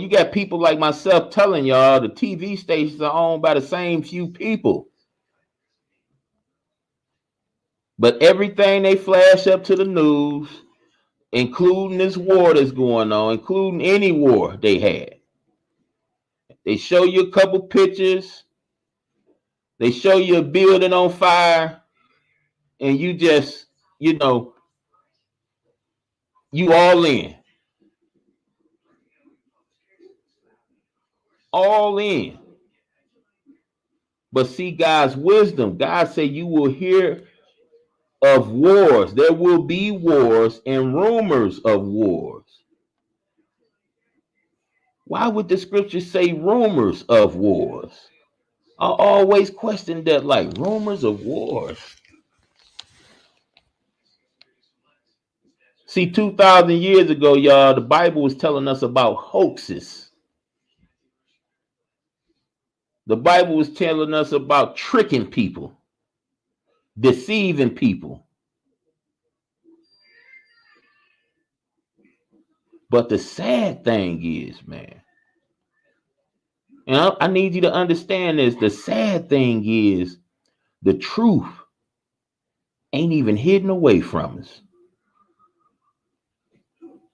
got people like myself telling y'all the TV stations are owned by the same few people. But everything they flash up to the news, including this war that's going on, including any war they had, they show you a couple pictures, they show you a building on fire, and you just, you all in. All in. But see, God's wisdom, God said you will hear of wars. There will be wars and rumors of wars. Why would the scripture say rumors of wars? I always question that, like rumors of wars. See, 2,000 years ago, y'all, the Bible was telling us about hoaxes. The Bible was telling us about tricking people, deceiving people. But the sad thing is, man, and I need you to understand this, the sad thing is the truth ain't even hidden away from us.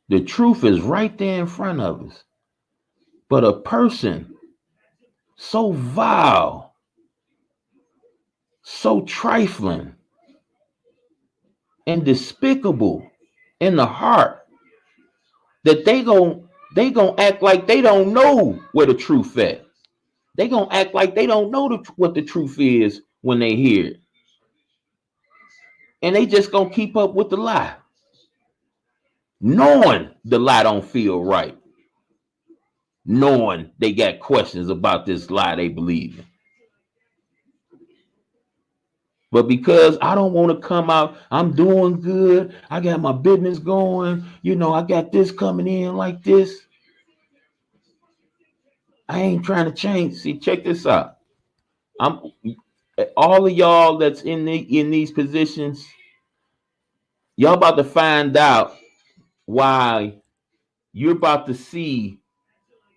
The truth is right there in front of us. But a person so vile, so trifling, and despicable in the heart that they gon' act like they don't know where the truth at. They gonna act like they don't know what the truth is when they hear it. And they just gonna keep up with the lie, knowing the lie don't feel right, knowing they got questions about this lie they believe in. But because I don't want to come out, I'm doing good, I got my business going, I got this coming in like this, I ain't trying to change. See, check this out. I'm all of y'all that's in these positions, y'all about to find out why you're about to see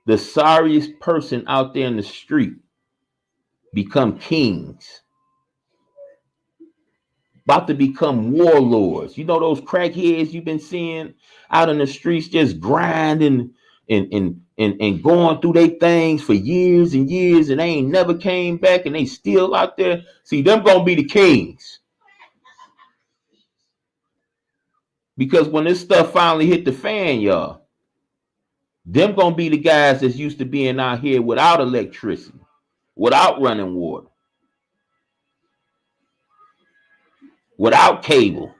the sorriest person out there in the street become kings, about to become warlords. You know those crackheads you've been seeing out in the streets just grinding and going through their things for years and years, and they ain't never came back, and they still out there. See, them gonna be the kings. Because when this stuff finally hit the fan, y'all, them gonna be the guys that's used to being out here without electricity, without running water, without cable.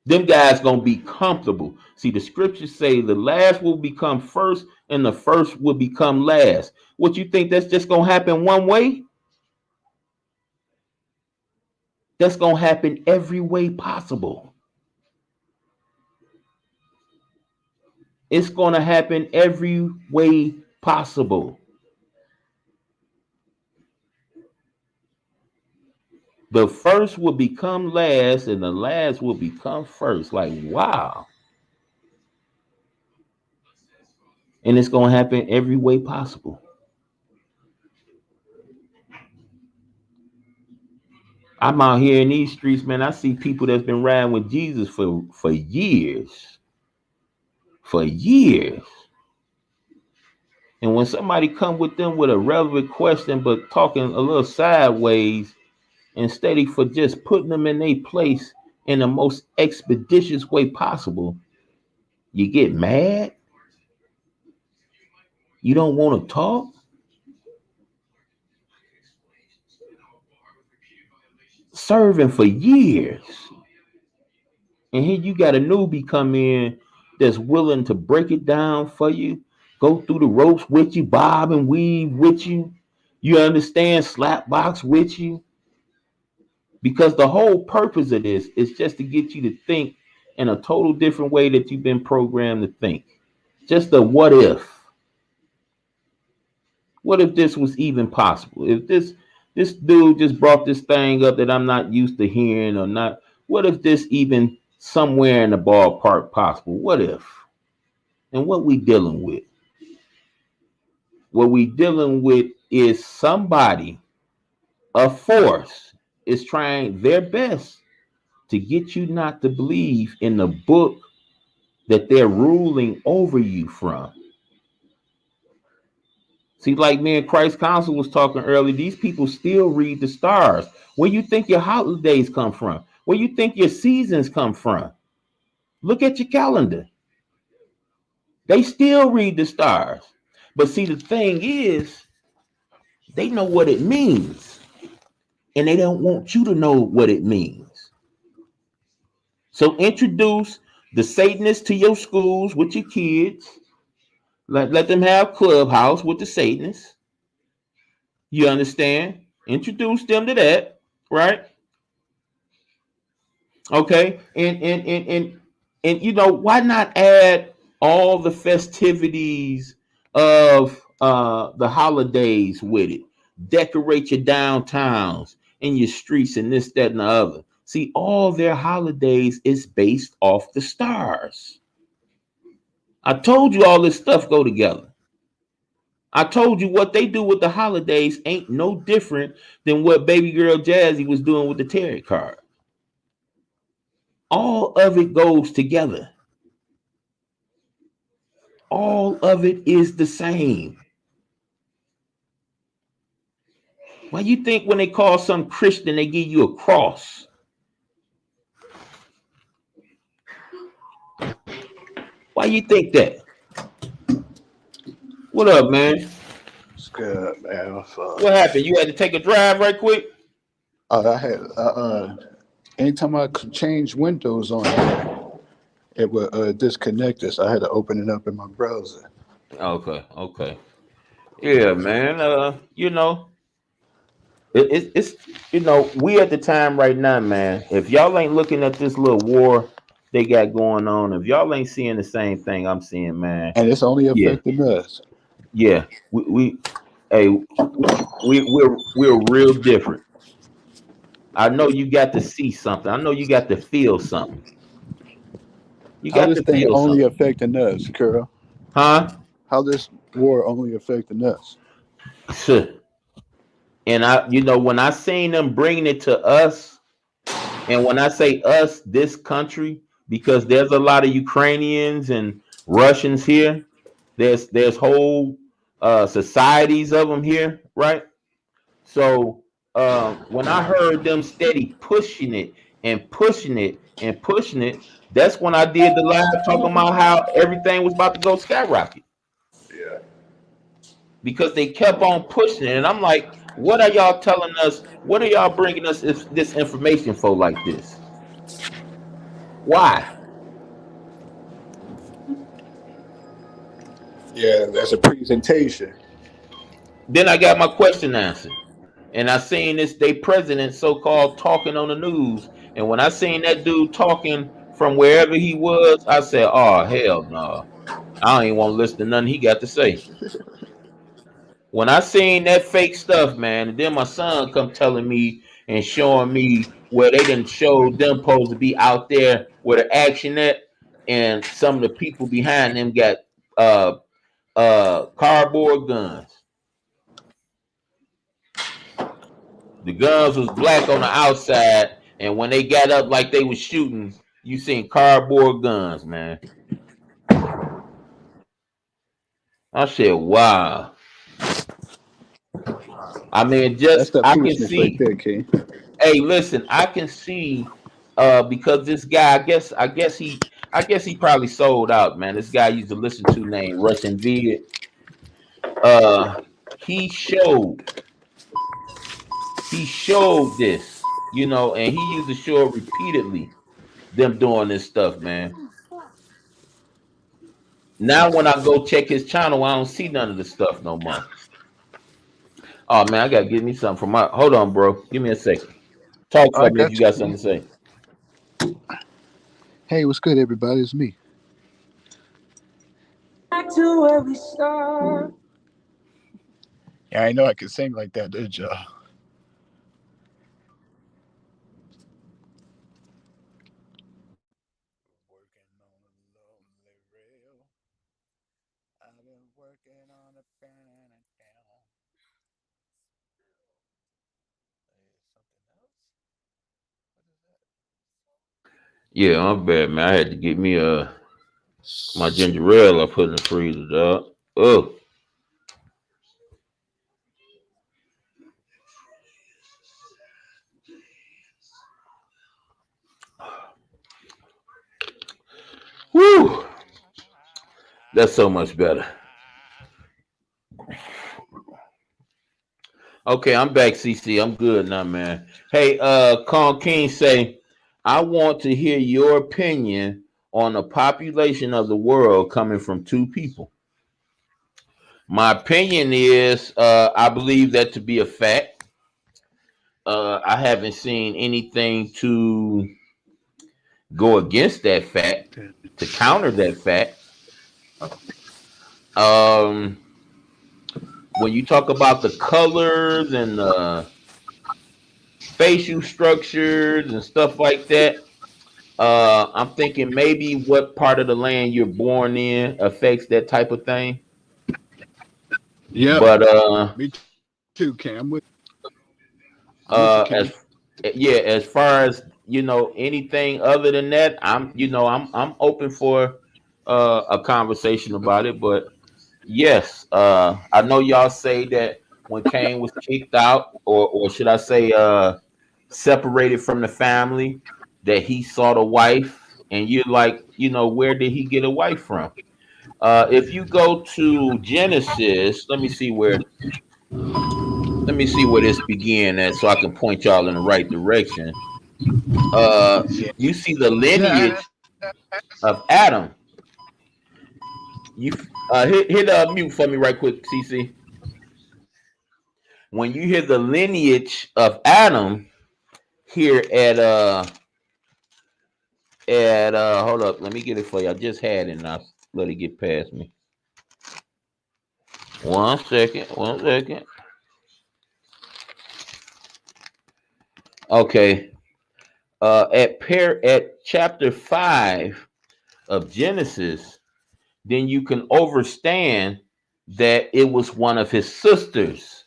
Them guys gonna be comfortable. See, the scriptures say the last will become first and the first will become last. What, you think that's just gonna happen one way? That's gonna happen every way possible. It's gonna happen every way possible. The first will become last and the last will become first. Like, wow. And it's going to happen every way possible. I'm out here in these streets, man. I see people that's been riding with Jesus for years. For years. And when somebody come with them with a relevant question, but talking a little sideways, instead of for just putting them in their place in the most expeditious way possible, you get mad. You don't want to talk. Serving for years. And here you got a newbie come in that's willing to break it down for you, go through the ropes with you, bob and weave with you, You understand? Slap box with you, because the whole purpose of this is just to get you to think in a total different way that you've been programmed to think. Just a what if. What if this was even possible? If this dude just brought this thing up that I'm not used to hearing or not. What if this even somewhere in the ballpark possible? What if? And what we dealing with? What we dealing with is somebody, a force, is trying their best to get you not to believe in the book that they're ruling over you from. See, like me and Christ Council was talking earlier, these people still read the stars. Where you think your holidays come from? Where you think your seasons come from? Look at your calendar. They still read the stars. But see, the thing is, they know what it means. And they don't want you to know what it means. So introduce the Satanists to your schools with your kids. Let them have clubhouse with the Satanists. You understand? Introduce them to that, right? Okay. And you know, why not add all the festivities of the holidays with it? Decorate your downtowns and your streets and this, that, and the other. See, all their holidays is based off the stars. I told you all this stuff go together. I told you what they do with the holidays ain't no different than what baby girl Jazzy was doing with the tarot card. All of it goes together. All of it is the same. Why you think when they call some Christian, they give you a cross? Why you think that? What up, man?
It's good, man.
What happened? You had to take a drive right quick?
I had anytime I could change windows on here, it would disconnect us. I had to open it up in my browser.
Okay. Yeah, man. You know, it's you know, we at the time right now, man. If y'all ain't looking at this little war they got going on, if y'all ain't seeing the same thing I'm seeing, man.
And it's only
Yeah,
affecting us.
yeah. We hey, we're real different. I know you got to see something. I know you got to feel something. You
How
got
this
to
thing
feel
only
something.
affecting us, Carol?
Huh?
How this war only affecting us?
And I, you know, when I seen them bringing it to us, and when I say us, this country, because there's a lot of Ukrainians and Russians here. There's whole societies of them here, right? So when I heard them steady pushing it and pushing it and pushing it, that's when I did the live talking about how everything was about to go skyrocket
Yeah.
because they kept on pushing it. And I'm like, what are y'all telling us? What are y'all bringing us this information for like this? Why?
Yeah, that's a presentation.
Then I got my question answered. And I seen this day president so-called talking on the news. And when I seen that dude talking from wherever he was, I said, oh hell no. I don't even want to listen to nothing he got to say. When I seen that fake stuff, man, and then my son come telling me and showing me where they didn't show them supposed to be out there where the action at, and some of the people behind them got uh cardboard guns. The guns was black on the outside, and when they got up like they was shooting, you seen cardboard guns, man. I said, wow. I mean,
That's
just
that
I can
foolishness right
see.
there, King.
Hey, listen, I can see because this guy, I guess he probably sold out, man. This guy I used to listen to named Russian Vid. Uh he showed he showed this, and he used to show it repeatedly, them doing this stuff, man. Now when I go check his channel, I don't see none of this stuff no more. Oh man, I gotta get me something from my. Hold on, bro. Give me a second. Talk
I
for me if
got
you
you,
got
man.
something to say.
Hey, what's good, everybody? It's me. Back to where we start. Yeah, I know I can sing like that, did y'all? Working on a lonely rail. I've been working on a banana down. Something else? What is that?
Yeah, I'm bad, man. I had to get me my ginger ale I put in the freezer, dog. Oh, whew. That's so much better. Okay, I'm back, CC. I'm good now, man. Hey, Con King say, I want to hear your opinion on the population of the world coming from two people. My opinion is, I believe that to be a fact. I haven't seen anything to go against that fact, to counter that fact. Um, when you talk about the colors and the facial structures and stuff like that, I'm thinking maybe what part of the land you're born in affects that type of thing.
Yep,
But
me too, Cam. I'm with you, Cam.
as yeah, as far as anything other than that, I'm open for a conversation about it. But yes, I know y'all say that when Cain was kicked out, or should I say, separated from the family, that he sought a wife, and you're like, where did he get a wife from? If you go to Genesis, let me see where this began at, so I can point y'all in the right direction. Uh, you see the lineage of Adam. You hit mute for me right quick, CC. When you hear the lineage of Adam here at hold up, let me get it for you. I just had it and I let it get past me. One second. Okay. At chapter 5 of Genesis, then you can understand that it was one of his sisters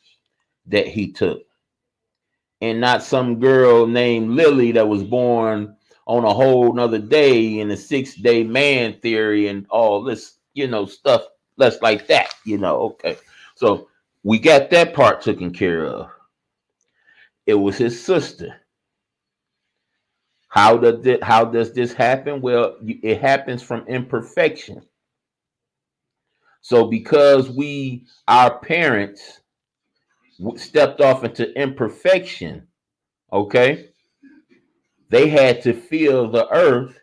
that he took, and not some girl named Lily that was born on a whole nother day in the 6 day man theory and all this, stuff less like that, okay. So we got that part taken care of. It was his sister. How does this happen? Well, it happens from imperfection. So because our parents stepped off into imperfection, okay, they had to fill the earth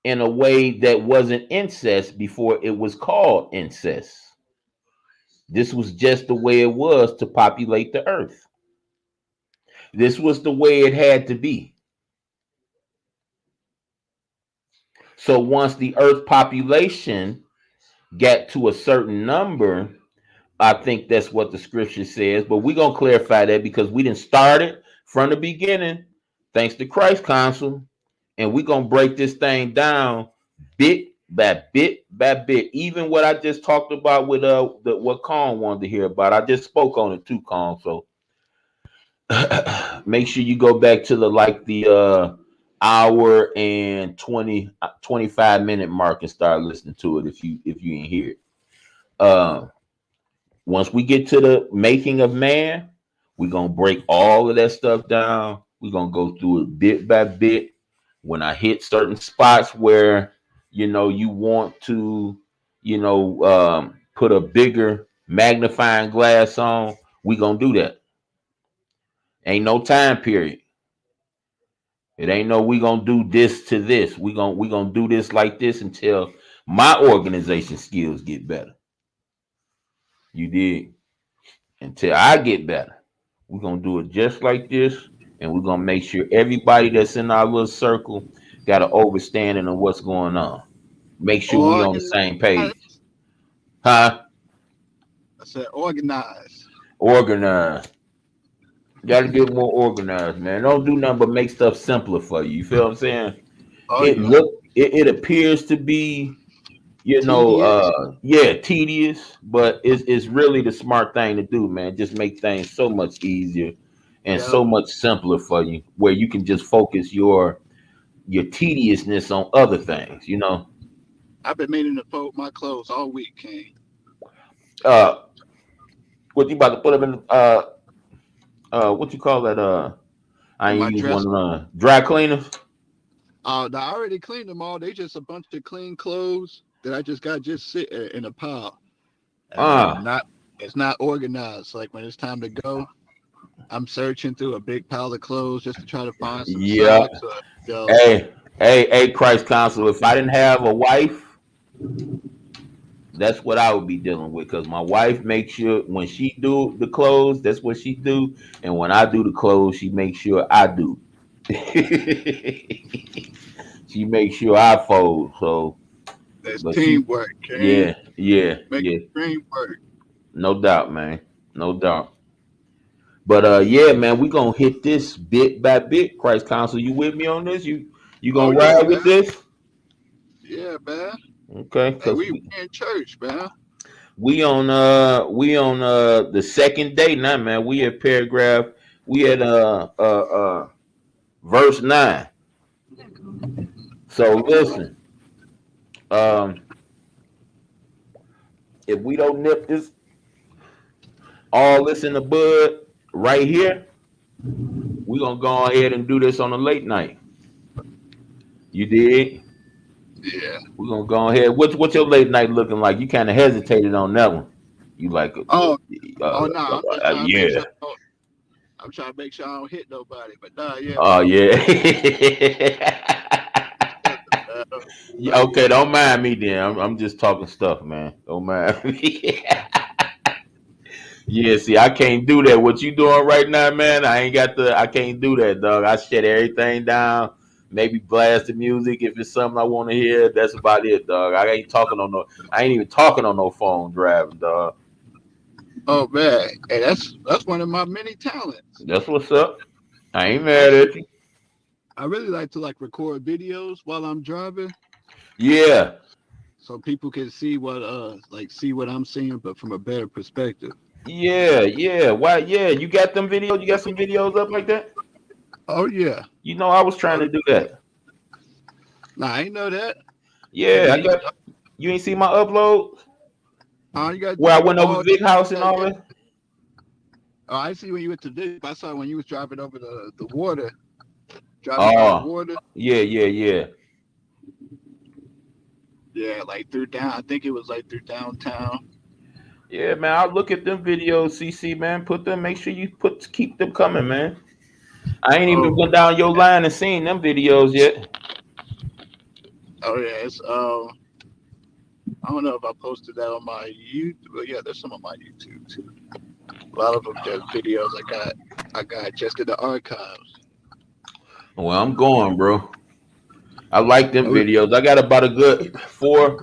in a way that wasn't incest before it was called incest. This was just the way it was to populate the earth. This was the way it had to be. So once the earth population got to a certain number, I think that's what the scripture says, but we're gonna clarify that because we didn't start it from the beginning, thanks to Christ Council, and we're gonna break this thing down bit by bit by bit. Even what I just talked about with what Kong wanted to hear about, I just spoke on it too, Kong. So make sure you go back to the hour and 25 minute mark and start listening to it if you ain't hear it. Uh, Once we get to the making of man, we're gonna break all of that stuff down. We're gonna go through it bit by bit. When I hit certain spots where you want to, put a bigger magnifying glass on, we gonna do that. Ain't no time period. It ain't no we gonna do this to this. We gonna do this like this until my organization skills get better. You did. until I get better. We're gonna do it just like this, and we're gonna make sure everybody that's in our little circle got an understanding of what's going on. Make sure we on the
Organized.
same page. Huh?
I said organized.
Organized. Gotta get more organized, man. Don't do nothing but make stuff simpler for you. You feel what I'm saying?
Oh
It
yeah.
look it appears to be,
TDS.
yeah, tedious, but it's really the smart thing to do, man. Just make things so much easier and
Yep.
so much simpler for you, where you can just focus your tediousness on other things.
I've been meaning to fold my clothes all week, King.
Uh, what you about to put them in? What you call that? I
In
ain't
my
use one
dress.
of dry cleaners.
I already cleaned them all. They just a bunch of clean clothes that I just got just sit in a pile. And
Uh,
not it's not organized. Like when it's time to go, I'm searching through a big pile of clothes just to try to find some
yeah.
socks or
Hey, Christ Council. If I didn't have a wife, that's what I would be dealing with. Cause my wife makes sure when she do the clothes, that's what she do, and when I do the clothes, she makes sure I do. She makes sure I fold. So,
there's
but she,
teamwork, King.
yeah, yeah,
Make
yeah,
the dream work.
no doubt, man, no doubt. But yeah, man, we gonna hit this bit by bit. Christ Council, you with me on this? You
Oh
gonna
yeah,
ride with
man.
this?
Yeah, man.
Okay,
Hey,
cause
we in church, man.
we on the second day now, man. We at paragraph. We at verse 9. So listen, um, if we don't nip this all this in the bud right here, we gonna go ahead and do this on a late night. You did.
Yeah.
We're gonna go ahead. What's your late night looking like? You kind of hesitated on that one. You like,
Oh, oh no, I'm just trying to make
yeah.
sure. I'm trying to make sure I don't hit nobody. But nah, yeah,
Oh
man.
yeah.
Uh,
Yeah, okay, don't mind me then. I'm just talking stuff, man. Don't mind me. Yeah, see, I can't do that. What you doing right now, man? I can't do that, dog. I shut everything down. Maybe blast the music if it's something I want to hear. That's about it, dog. I ain't even talking on no phone driving, dog.
oh man, hey, that's one of my many talents.
That's what's up. I ain't
I
mad at you.
I really like to like record videos while I'm driving,
Yeah.
so people can see what I'm seeing, but from a better perspective.
Yeah, yeah. Why yeah, you got them videos? You got some videos up like that?
Oh yeah.
I was trying
Oh,
to do that.
nah, I ain't know that. Yeah,
Yeah, I got you ain't see my upload
you gotta
where I
do.
went over
Oh,
Vic House and
yeah,
all
yeah.
that.
Oh, I see when you went to this. I saw when you was driving over the water, driving by the
Oh,
water.
yeah, yeah, yeah.
Yeah, like through down. I think it was like through downtown.
Yeah, man. I'll look at them videos, CC, man. Put them, make sure you keep them coming, man. I ain't even
Oh,
went down your line and seen them videos yet.
oh yeah. It's I don't know if I posted that on my YouTube. But yeah, there's some on my YouTube too. A lot of them just videos I got just in the archives.
Well, I'm going, bro. I like them
Oh, yeah.
videos. I got about a good four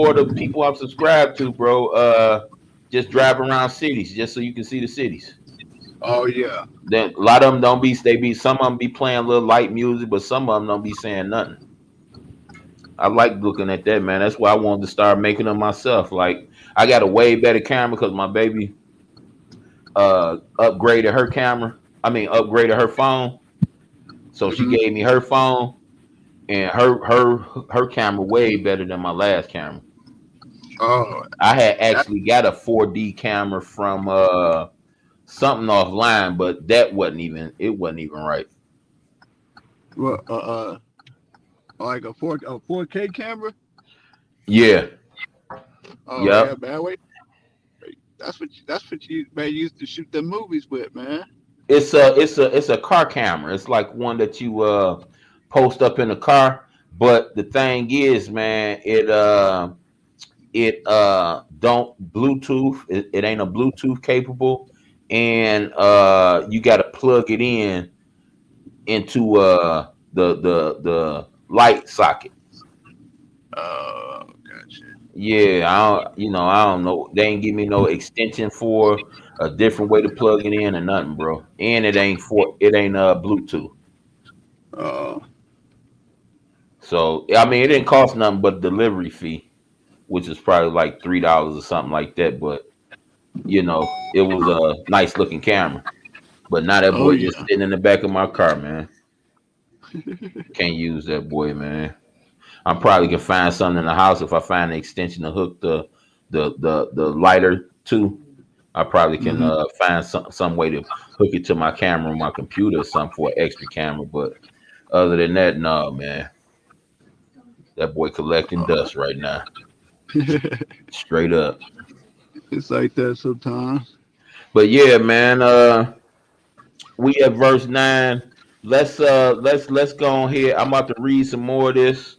of the people I'm subscribed to, bro. Just drive around cities, just so you can see the cities.
Oh yeah.
Then a lot of them don't be they be some of them be playing a little light music, but some of them don't be saying nothing. I like looking at that, man. That's why I wanted to start making them myself. Like I got a way better camera because my baby upgraded her camera. I mean upgraded her phone. So she
Hmm.
gave me her phone and her camera way better than my last camera.
Oh,
I had
that
actually got a 4D camera from something offline, but that wasn't even right.
well, like a 4K camera.
Yeah.
Oh yeah,
Yep.
man. That's what you man used to shoot the movies with, man.
It's a car camera. It's like one that you post up in the car. But the thing is, man, it don't Bluetooth. It ain't a Bluetooth capable, and you got to plug it in into the light socket.
Oh, gotcha.
Yeah, I don't know. They ain't give me no extension for a different way to plug it in or nothing, bro. And it ain't Bluetooth.
Oh,
So I mean, it didn't cost nothing but delivery fee, which is probably like $3 or something like that. But it was a nice looking camera. But now that
oh
boy just
yeah.
sitting in the back of my car, man. Can't use that boy, man. I probably can find something in the house if I find an extension to hook the lighter to. I probably can
Hmm.
find some way to hook it to my camera on my computer or something for an extra camera. But other than that, no, man. That boy collecting dust right now. Straight up.
It's like that sometimes.
But yeah, man, we at verse 9. Let's go on here. I'm about to read some more of this.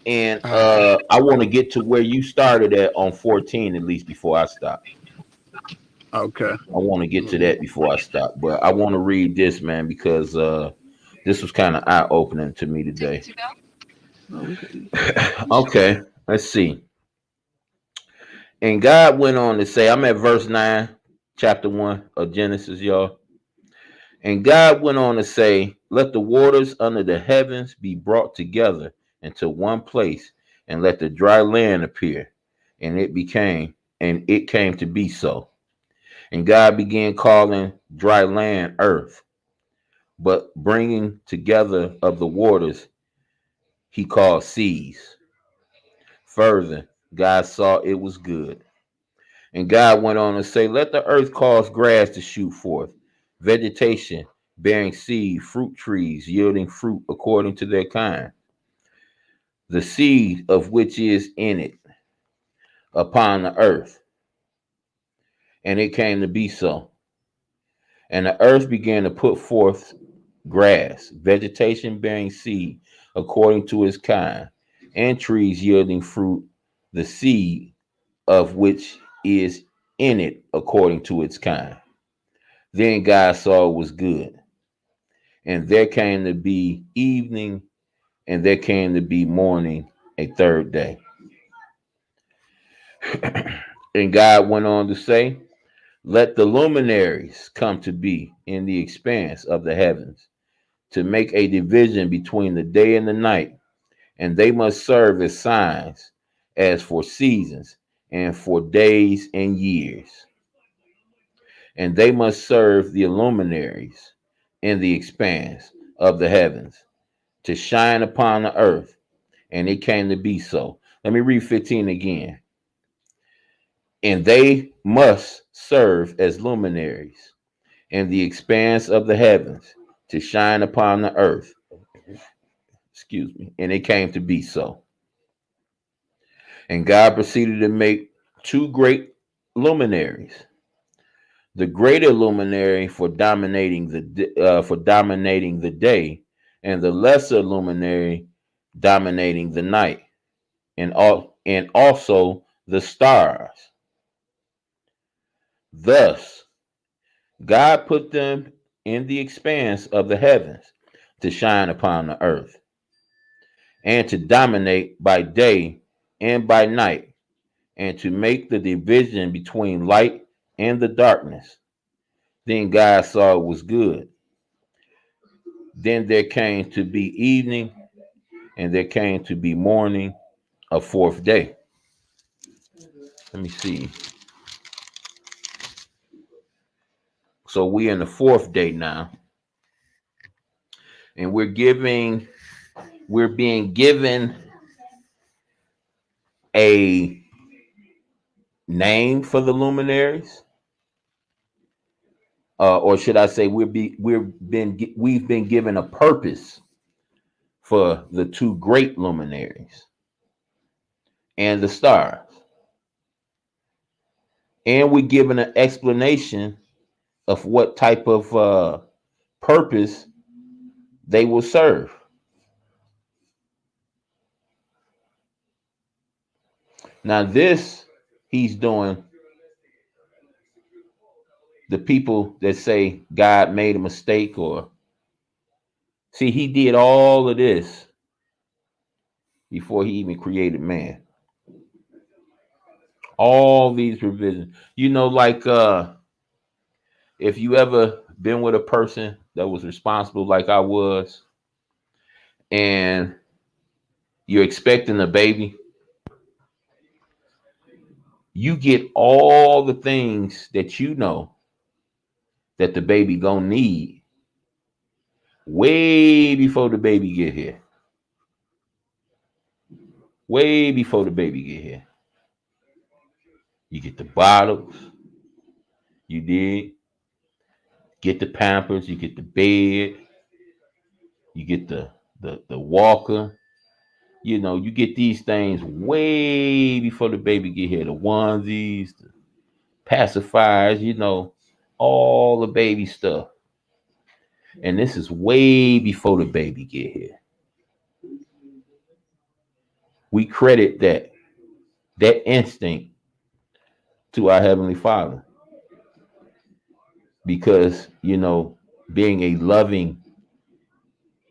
And
All right.
I want to get to where you started at on 14 at least before I stop.
Okay.
I want to get to that before I stop. But I want to read this, man, because this was kind of eye opening to me today.
Okay.
Okay, let's see. And God went on to say, I'm at verse 9, chapter 1 of Genesis, y'all. And God went on to say, let the waters under the heavens be brought together into one place, and let the dry land appear. And it came to be so. And God began calling dry land earth, but bringing together of the waters he called seas. Further, God saw it was good. And God went on to say, let the earth cause grass to shoot forth, vegetation bearing seed, fruit trees yielding fruit according to their kind, the seed of which is in it upon the earth. And it came to be so. And the earth began to put forth grass, vegetation bearing seed according to its kind, and trees yielding fruit, the seed of which is in it according to its kind. Then God saw it was good. And there came to be evening, and there came to be morning a third day. And God went on to say, let the luminaries come to be in the expanse of the heavens, to make a division between the day and the night, and they must serve as signs, as for seasons, and for days and years. And they must serve the luminaries in the expanse of the heavens, to shine upon the earth. And it came to be so. Let me read 15 again. And they must serve as luminaries in the expanse of the heavens, to shine upon the earth. Excuse me. And it came to be so. And God proceeded to make two great luminaries, the greater luminary for dominating the day, and the lesser luminary dominating the night, and also the stars. Thus God put them in the expanse of the heavens, to shine upon the earth, and to dominate by day and by night, and to make the division between light and the darkness. Then God saw it was good. Then there came to be evening, and there came to be morning, a fourth day. Let me see. So we're in the fourth day now, and we're being given a name for the luminaries, or should I say, we've been given a purpose for the two great luminaries and the stars, and we're given an explanation of what type of purpose they will serve. Now this he's doing the people that say God made a mistake or see he did all of this before he even created man. All these revisions. You know, like if you ever been with a person that was responsible like I was, and you're expecting a baby, you get all the things that you know that the baby gonna need way before the baby get here. Way before the baby get here. You get the bottles, you did get the pampers, you get the bed, you get the walker. You know, you get these things way before the baby get here. The onesies, the pacifiers, you know, all the baby stuff. And this is way before the baby get here. We credit that instinct to our Heavenly Father because, you know, being a loving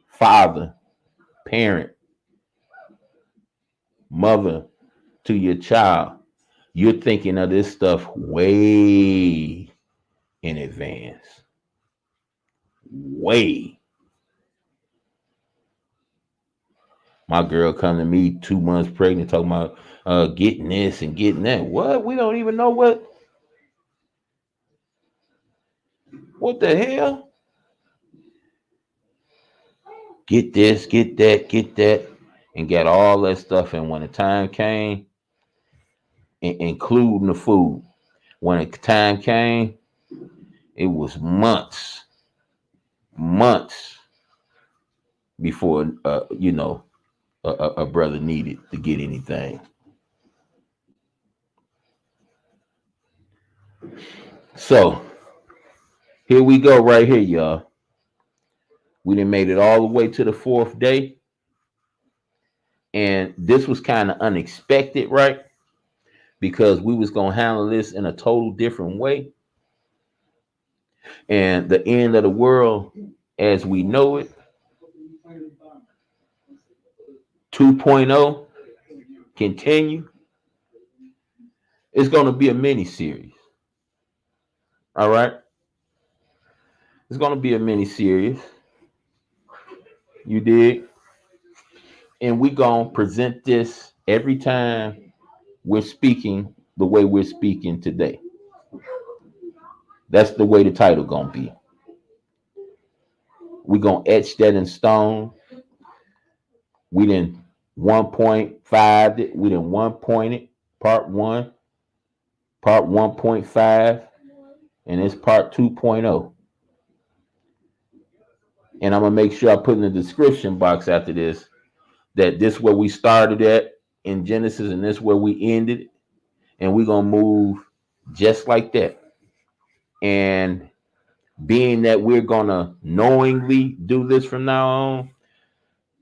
father, parent, mother to your child, you're thinking of this stuff way in advance. Way. My girl come to me 2 months pregnant talking about getting this and getting that. What? We don't even know what the hell? Get this, get that, and get all that stuff. And when the time came, including the food, when the time came, it was months before you know a brother needed to get anything. So here we go, right here, y'all. We done made it all the way to the fourth day, and this was kind of unexpected, right? Because we was gonna handle this in a total different way, and the end of the world, as we know it, 2.0 continue. It's gonna be a mini series. All right, it's gonna be a mini series. You did, and we gonna present this every time we're speaking the way we're speaking today. That's the way the title gonna be. We gonna etch that in stone. We didn't 1.5 it. We didn't 1 point it. Part one, part 1.5, and it's part 2.0. And I'm gonna make sure I put in the description box after this that this where we started at in Genesis and this where we ended, and we're gonna move just like that. And being that we're gonna knowingly do this from now on,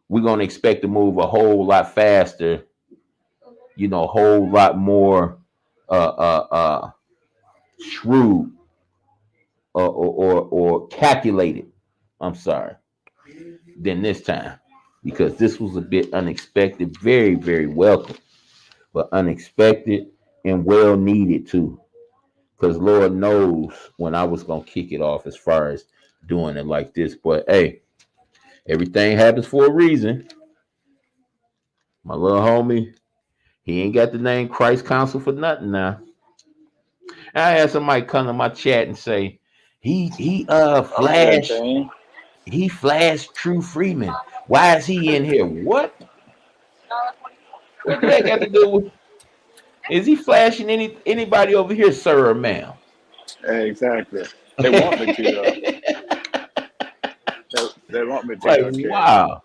we're gonna expect to move a whole lot faster, you know, a whole lot more shrewd or calculated. I'm sorry, than this time because this was a bit unexpected, very very welcome, but unexpected and well needed too. Because Lord knows when I was gonna kick it off as far as doing it like this, but hey, everything happens for a reason. My little homie, he ain't got the name Christ Counsel for nothing now. And I had somebody come to my chat and say, he flashed he flashed True Freeman. Why is he in here? What that got to do with is he flashing anybody over here, sir or ma'am?
Exactly. They want me to they want me to.
Like wow.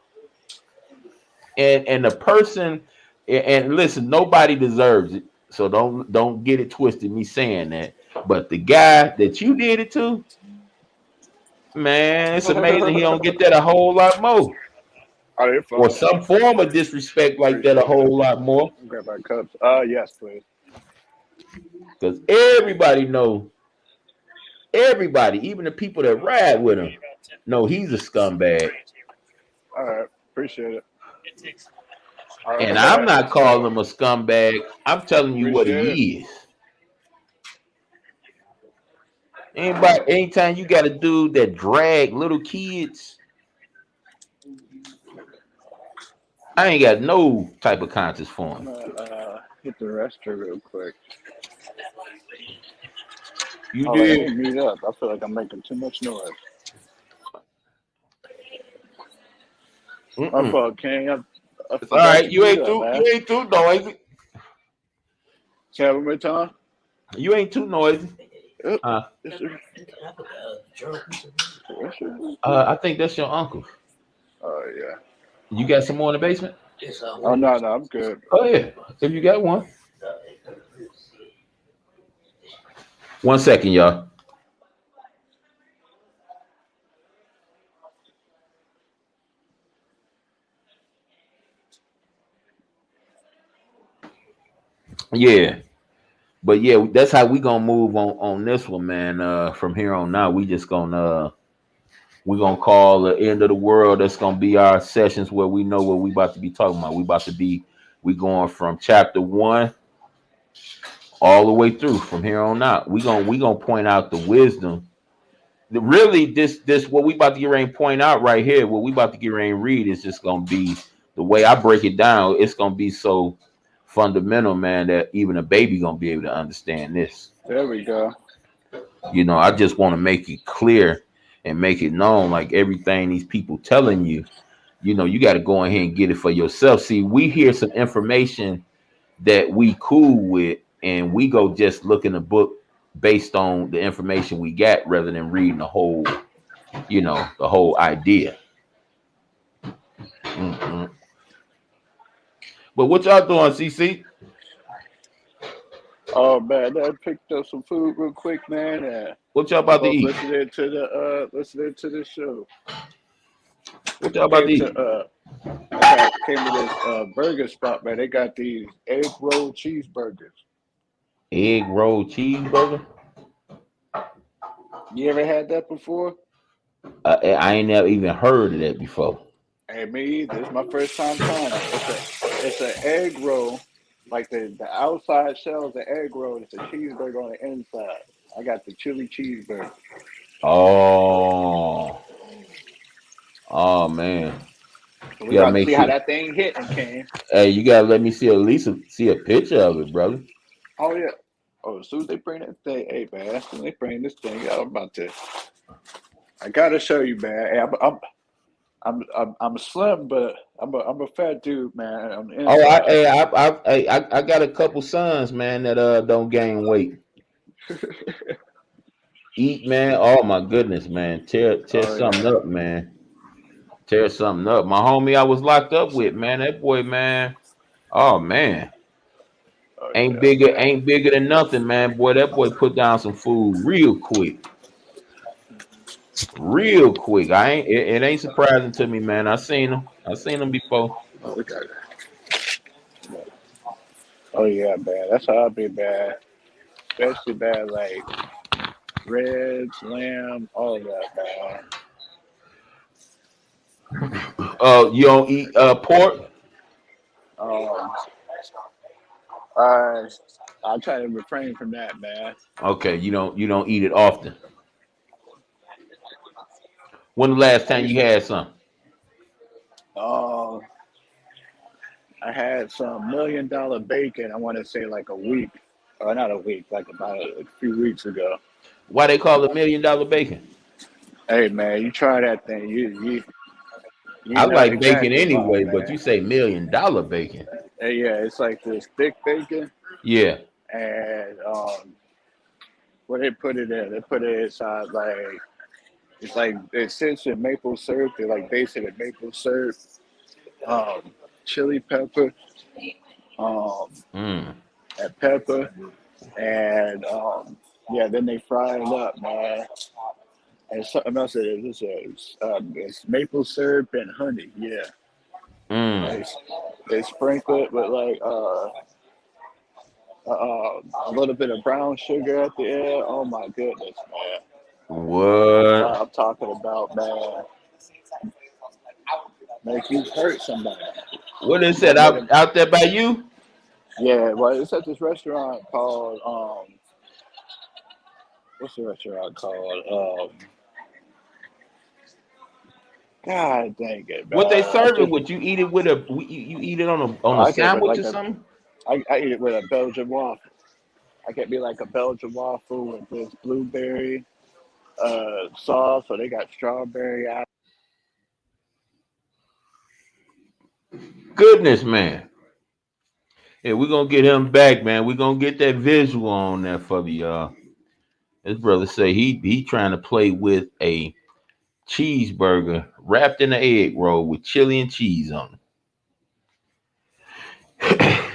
And the person and listen, nobody deserves it. So don't get it twisted me saying that. But the guy that you did it to, man, it's amazing he don't get that a whole lot more. or some form of disrespect like that a whole lot more.
Grab my cups. Yes, please.
Because everybody know, everybody, even the people that ride with him, know he's a scumbag.
All right, appreciate it.
And I'm not calling him a scumbag. I'm telling you what he is. Anytime you got a dude that drag little kids, I ain't got no type of conscience for him.
I'm gonna hit the restroom real quick.
You
Let
did.
me mute up. I feel like I'm making too much noise. My fault, King. I
It's all right. You ain't too noisy.
Say it one more time.
You ain't too noisy.
I
think that's your uncle.
Oh yeah.
You got some more in the basement?
Oh no, I'm good.
Oh yeah. If you got one. 1 second, y'all. Yeah. But yeah, that's how we gonna move on this one, man. From here on out, we just gonna call the end of the world. That's gonna be our sessions where we know what we about to be talking about. We going from chapter 1 all the way through from here on out. We gonna point out the wisdom. Really, this what we about to get ready and point out right here, what we about to get ready and read is just gonna be the way I break it down. It's gonna be so fundamental, man, that even a baby gonna be able to understand this.
There we go.
I just want to make it clear and make it known, like everything these people telling you, you got to go ahead and get it for yourself. See, we hear some information that we cool with, and we go just look in the book based on the information we got rather than reading the whole idea. Mm-hmm. But what y'all doing, CC?
Oh man, I picked up some food real quick, man.
What y'all about to eat?
Listening to the show.
What y'all about to eat?
I came to this burger spot, man. They got these egg roll cheeseburgers.
Egg roll cheeseburger?
You ever had that before?
I ain't never even heard of that before.
Hey, me either. This is my first time trying it. It's an egg roll. Like the outside shell is the egg roll. It's a cheeseburger on the inside. I got the chili cheeseburger.
Oh man.
So we about to see how that thing hit and came.
Hey, you gotta let me see at least see a picture of it, brother.
Oh yeah. Oh, as soon as they bring that thing, hey man, when they bring this thing out, I gotta show you, man. Hey, I'm slim, but I'm a fat dude, man.
I got a couple sons, man, that don't gain weight. Eat, man. Oh my goodness, man. Tear something up, man. Tear something up. My homie I was locked up with, man. That boy, man. Oh man. Ain't bigger than nothing, man. Boy, that boy put down some food real quick. Real quick. It ain't surprising to me, man. I seen him before.
Oh, look at that. Oh yeah, man. That's how I be bad. Especially bad like ribs, lamb, all of that,
man. You don't eat pork?
I try to refrain from that, man.
Okay, you don't eat it often. When the last time you had some?
I had some $1 million bacon. I want to say like a week, or not a week, like about a few weeks ago.
Why they call it $1 million bacon?
Hey man, you try that thing. You
I like
exactly
bacon anyway,
why,
but you say $1 million bacon.
Hey, yeah, it's like this thick bacon.
Yeah.
And what they put it in? They put it inside it's sits in maple syrup. They like base it in maple syrup, chili pepper, and pepper, and then they fry it up, man. And something else it is. It's maple syrup and honey. Yeah.
Mm.
They sprinkle it with like a little bit of brown sugar at the end. Oh my goodness, man! That's
What?
what I'm talking about, man. Make you hurt somebody.
What is that
That made him.
out there by you?
Yeah, well, it's at this restaurant called what's the restaurant called? God dang it,
What they
man! I
serve it
just
with? You eat it with you eat it on a
I get with
sandwich
like
or something?
I eat it with a Belgian waffle. I get me like a Belgian waffle with this blueberry sauce. So they got strawberry.
Goodness, man. Yeah, we're gonna get him back, man. We're gonna get that visual on there for me, y'all. His brother say he trying to play with a cheeseburger wrapped in an egg roll with chili and cheese on it.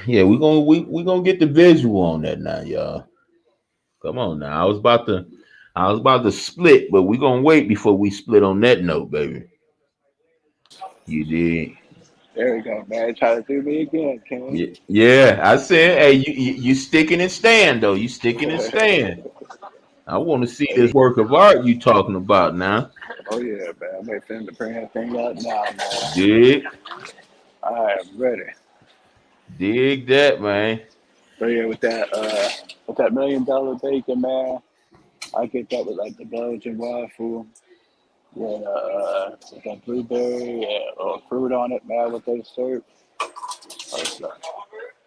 Yeah, we gonna get the visual on that now, y'all. Come on now. I was about to split, but we gonna wait before we split on that note, baby. You did.
There we go, man. Try to do me again, King.
Yeah, yeah. I said, hey, you sticking and stand though. You sticking and stand. I want to see this
Hey,
work of art you talking about now.
oh yeah, man. I'm ready to bring that thing out now, man.
Dig,
I am ready.
dig that, man.
So yeah, with that $1 million bacon, man, I get that with like the Belgian waffle, with that blueberry or fruit on it, man. What they serve. So,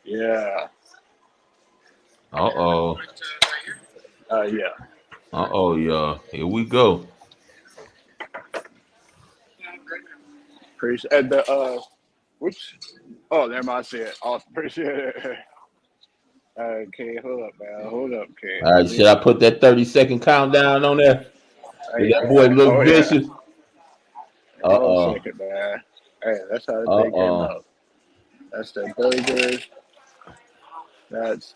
yeah,
Uh-oh.
yeah.
Uh-oh, y'all. Here we go.
Appreciate and the which. Oh, never mind. I see it. Awesome. Appreciate it. Okay, hold up, man. Hold up, okay.
All right, should I put that 30-second countdown on there? Did
Hey,
that boy
man.
look
Oh yeah.
vicious?
Hold on a
Uh-oh.
second, man. Hey, that's how the thing came
Uh-oh.
out. That's the burger. That's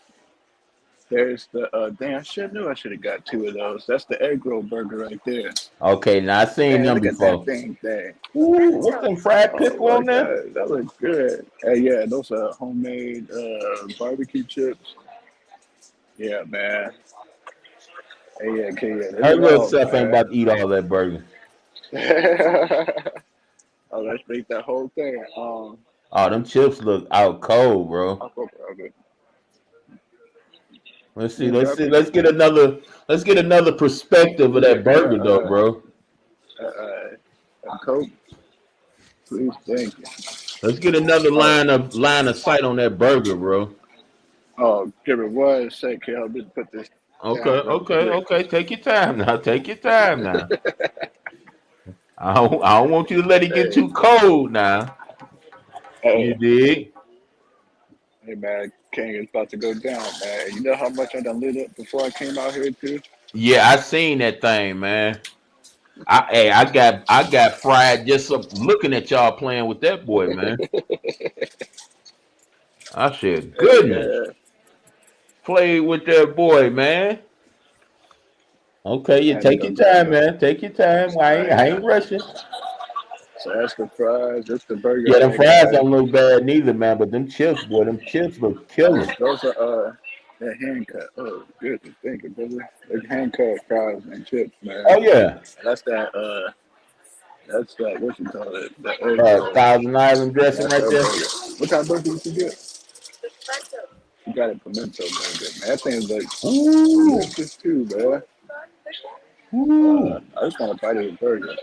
there's the damn shit. Knew I should have got two of those. That's the egg roll burger right there.
Okay, now I seen
Man,
them
look at that
before.
thing.
Ooh, what's them fried
Oh
pickle
my
on there?
god, that looks good. Hey, yeah, those are homemade barbecue chips. Yeah, man. Hey, yeah, okay, yeah, they
Her
be
little
out,
self ain't
man.
about to eat all that burger.
Oh, let's make that whole thing.
Oh, them chips look out cold, bro.
I'll go grab it.
Let's see.
Yeah,
Let's
grab
see.
me.
Let's get another perspective of
You
that
get me
burger, though, bro.
a Coke, please. Thank you.
Let's get another
Oh,
line of sight on that burger, bro.
oh, give me 1 second. I'll just put this
Okay,
down real
okay,
quick.
okay. Take your time now. Take your time now. I don't want you to let it get
Hey,
too cold now. You
hey,
dig?
hey, man. King is about to go down, man. You know how much I done lit up before I came out here, too?
Yeah, I seen that thing, man. I got fried just up looking at y'all playing with that boy, man. I said,
Hey,
goodness, play with that boy, man. Okay,
I
you
had to
take
go
your
grab
time,
it.
man. Take your time. I ain't rushing.
So that's the fries. That's the burger
Yeah, them
right
fries
there.
don't look bad neither, man. But them chips, boy, them chips look killer.
Those are that hand cut. Oh, goodness, thank you, brother. They're hand cut fries and chips, man.
Oh yeah,
That's that's that what you call it, the egg roll.
Thousand Island dressing
That's
right
her
there.
burger. What kind of burger did you get? You got a pimento burger, man. That thing's like
Ooh,
delicious too, man.
ooh.
I just want to bite of the burger.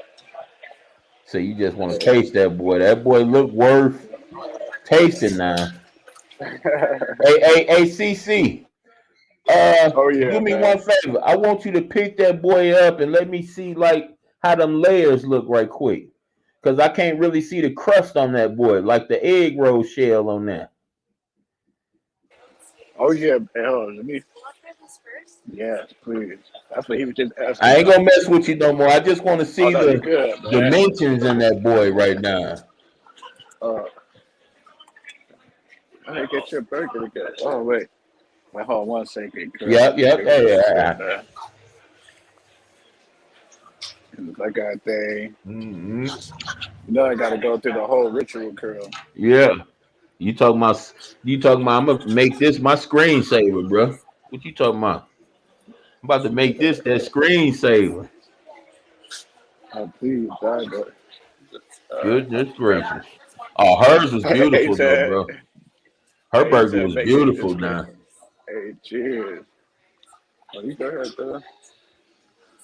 So you just want to taste that boy? That boy look worth tasting now. Hey, CC.
Oh yeah,
Do me
man.
one favor. I want you to pick that boy up and let me see like how them layers look right quick. Cause I can't really see the crust on that boy, like the egg roll shell on that.
Oh yeah, man. Hold on, let me. Yes, please. That's what he was just asking
I ain't
about.
gonna mess with you no more. I just want to
Oh
see
no, you
the
good, man.
dimensions in that boy right now.
Uh, I didn't get your burger again. Oh wait. Wait, hold on 1 second, cuz.
Yep, yep.
Give me
Hey,
one second, man. 'Cause I got they.
mm-hmm.
You know, I got to go through the whole ritual, curl.
Yeah. You talking about? You talking about? I'm gonna make this my screensaver, bro. What you talking about? I'm about to make this that screensaver.
Oh, please, God,
Goodness gracious. Oh, hers was
he
beautiful though,
said,
bro. Her
he
burger
said,
was
make it
beautiful
this.
now.
Hey, cheers. Oh, you go ahead, though.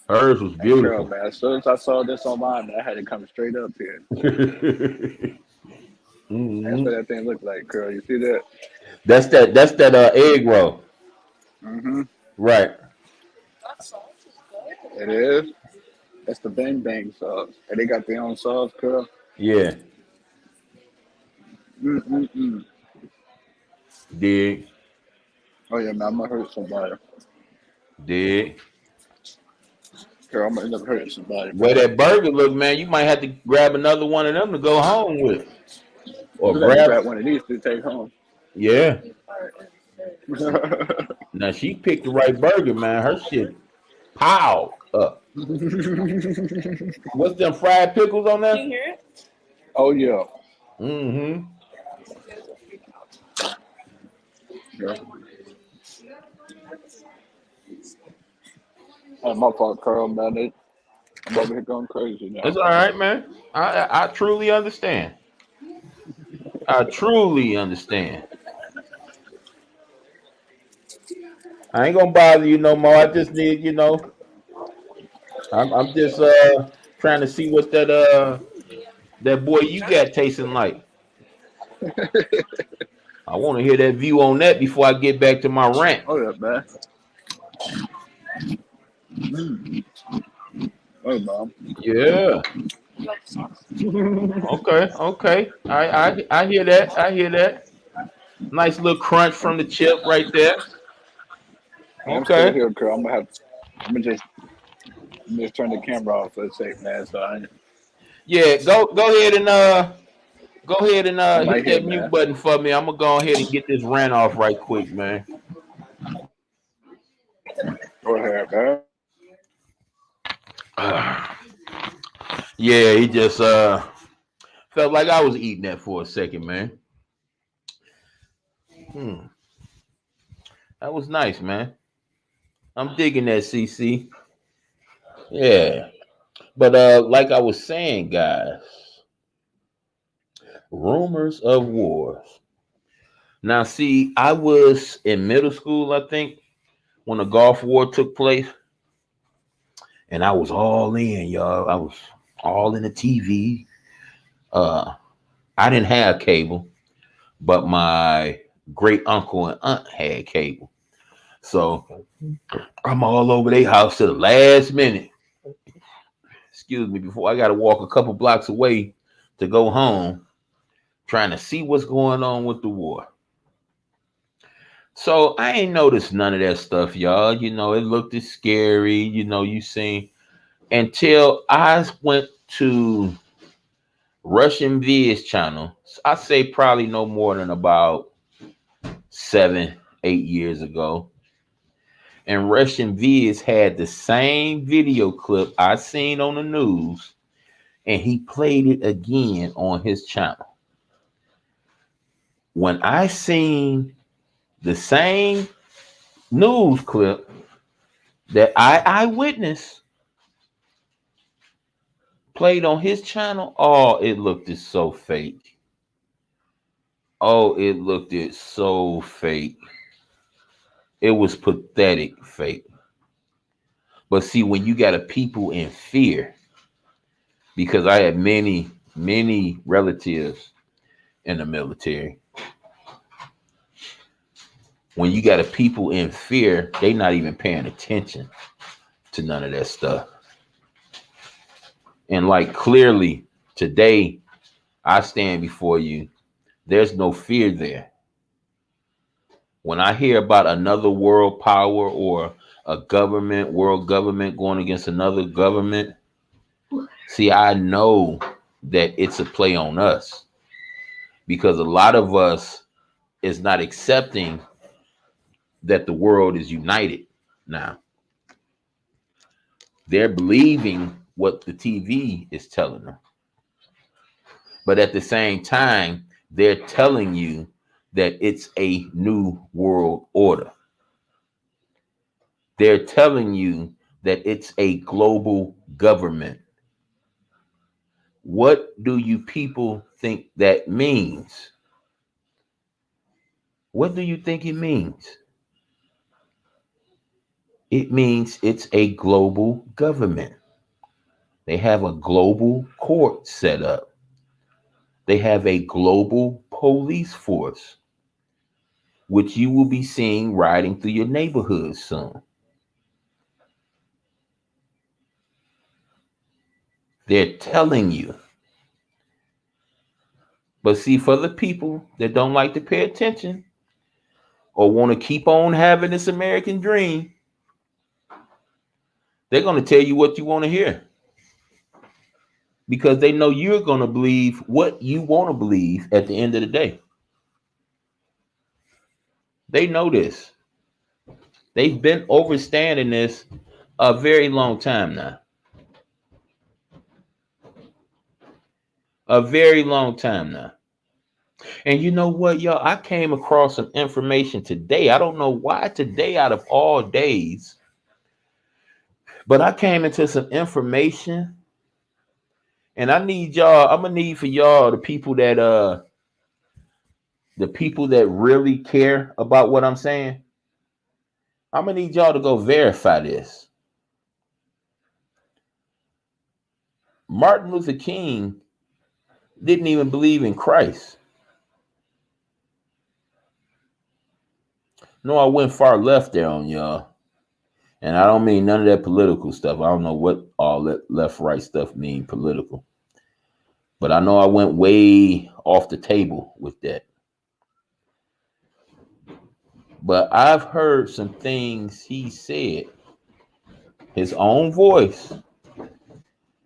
Hers was
Hey, girl,
beautiful.
man. As soon as I saw this online, man, I had to come straight up here. That's what
Mhm.
that thing looked like, girl. You see that?
That's that egg roll.
Mm-hmm.
Right.
It is. That's the Bang Bang sauce. And they got their own sauce, girl.
Yeah.
Mm-mm-mm.
Dig.
Oh, yeah, man. I'm going to hurt somebody.
Dig.
Girl, I'm going to end up hurting somebody,
Where
man.
that burger look, man, you might have to grab another one of them to go home with.
I'm
Or
going to
grab
grab one of these to take home.
yeah. Now she picked the right burger, man. Her shit pow up. What's them fried pickles on there?
Oh, yeah.
Mm-hmm.
Yeah. Oh, my fault, Carl, man. I'm over here going crazy
It's
now.
all right, man. I truly understand. I truly understand. I ain't gonna bother you no more. I just need, I'm just trying to see what that boy you got tasting like. I want to hear that view on that before I get back to my rant.
Hold up, man. Mm. Oh, mom.
Yeah. Okay. Okay. I hear that. I hear that. Nice little crunch from the chip right there.
Hey, I'm still
Okay.
here, Carl. I'm just turn the camera off for a sec, man. So
Yeah. Go ahead and
I'm right
hit
here,
that mute
man.
button for me. I'm gonna go ahead and get this rant off right quick, man.
Go ahead, man.
Yeah, he just felt like I was eating that for a second, man. Hmm. That was nice, man. I'm digging that, CC. Yeah. But like I was saying, guys, rumors of wars. Now, see, I was in middle school, I think, when the Gulf War took place, and I was all in, y'all. I was all in the TV. Uh, I didn't have cable, but my great uncle and aunt had cable. So I'm all over their house to the last minute. Excuse me, before I got to walk a couple blocks away to go home, trying to see what's going on with the war. So I ain't noticed none of that stuff, y'all. It looked as scary. You seen until I went to Russian Viz channel. I say probably no more than about 7, 8 years ago. And Russian Viz had the same video clip I seen on the news, and he played it again on his channel. When I seen the same news clip that I witnessed played on his channel, oh, it looked it so fake. Oh, it looked it so fake. It was pathetic fake. But see, when you got a people in fear, because I had many, many relatives in the military. When you got a people in fear, they not even paying attention to none of that stuff. And like clearly today, I stand before you. There's no fear there. When I hear about another world power or a government, world government going against another government, see, I know that it's a play on us because a lot of us is not accepting that the world is united now. They're believing what the TV is telling them. But at the same time, they're telling you that it's a new world order. They're telling you that it's a global government. What do you people think that means? What do you think it means? It means it's a global government. They have a global court set up. They have a global police force, which you will be seeing riding through your neighborhood soon. They're telling you. But see, for the people that don't like to pay attention or want to keep on having this American dream, they're going to tell you what you want to hear. Because they know you're going to believe what you want to believe at the end of the day. They know this. They've been overstanding this a very long time now. A very long time now. And you know what, y'all? I came across some information today. I don't know why today out of all days, but I came into some information, and I need y'all, I'm gonna need for y'all, the people that really care about what I'm saying. I'm gonna need y'all to go verify this. Martin Luther King didn't even believe in Christ. No, I went far left there on y'all. And I don't mean none of that political stuff. I don't know what all that left-right stuff mean political. But I know I went way off the table with that. But I've heard some things he said, his own voice,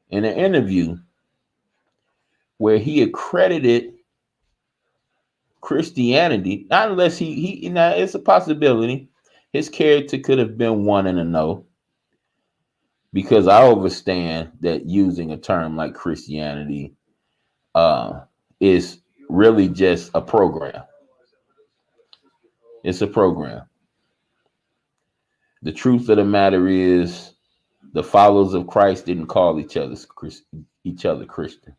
in an interview where he accredited Christianity, not unless he now it's a possibility. His character could have been one in a no, because I understand that using a term like Christianity is really just a program. It's a program. The truth of the matter is, the followers of Christ didn't call each other Christian.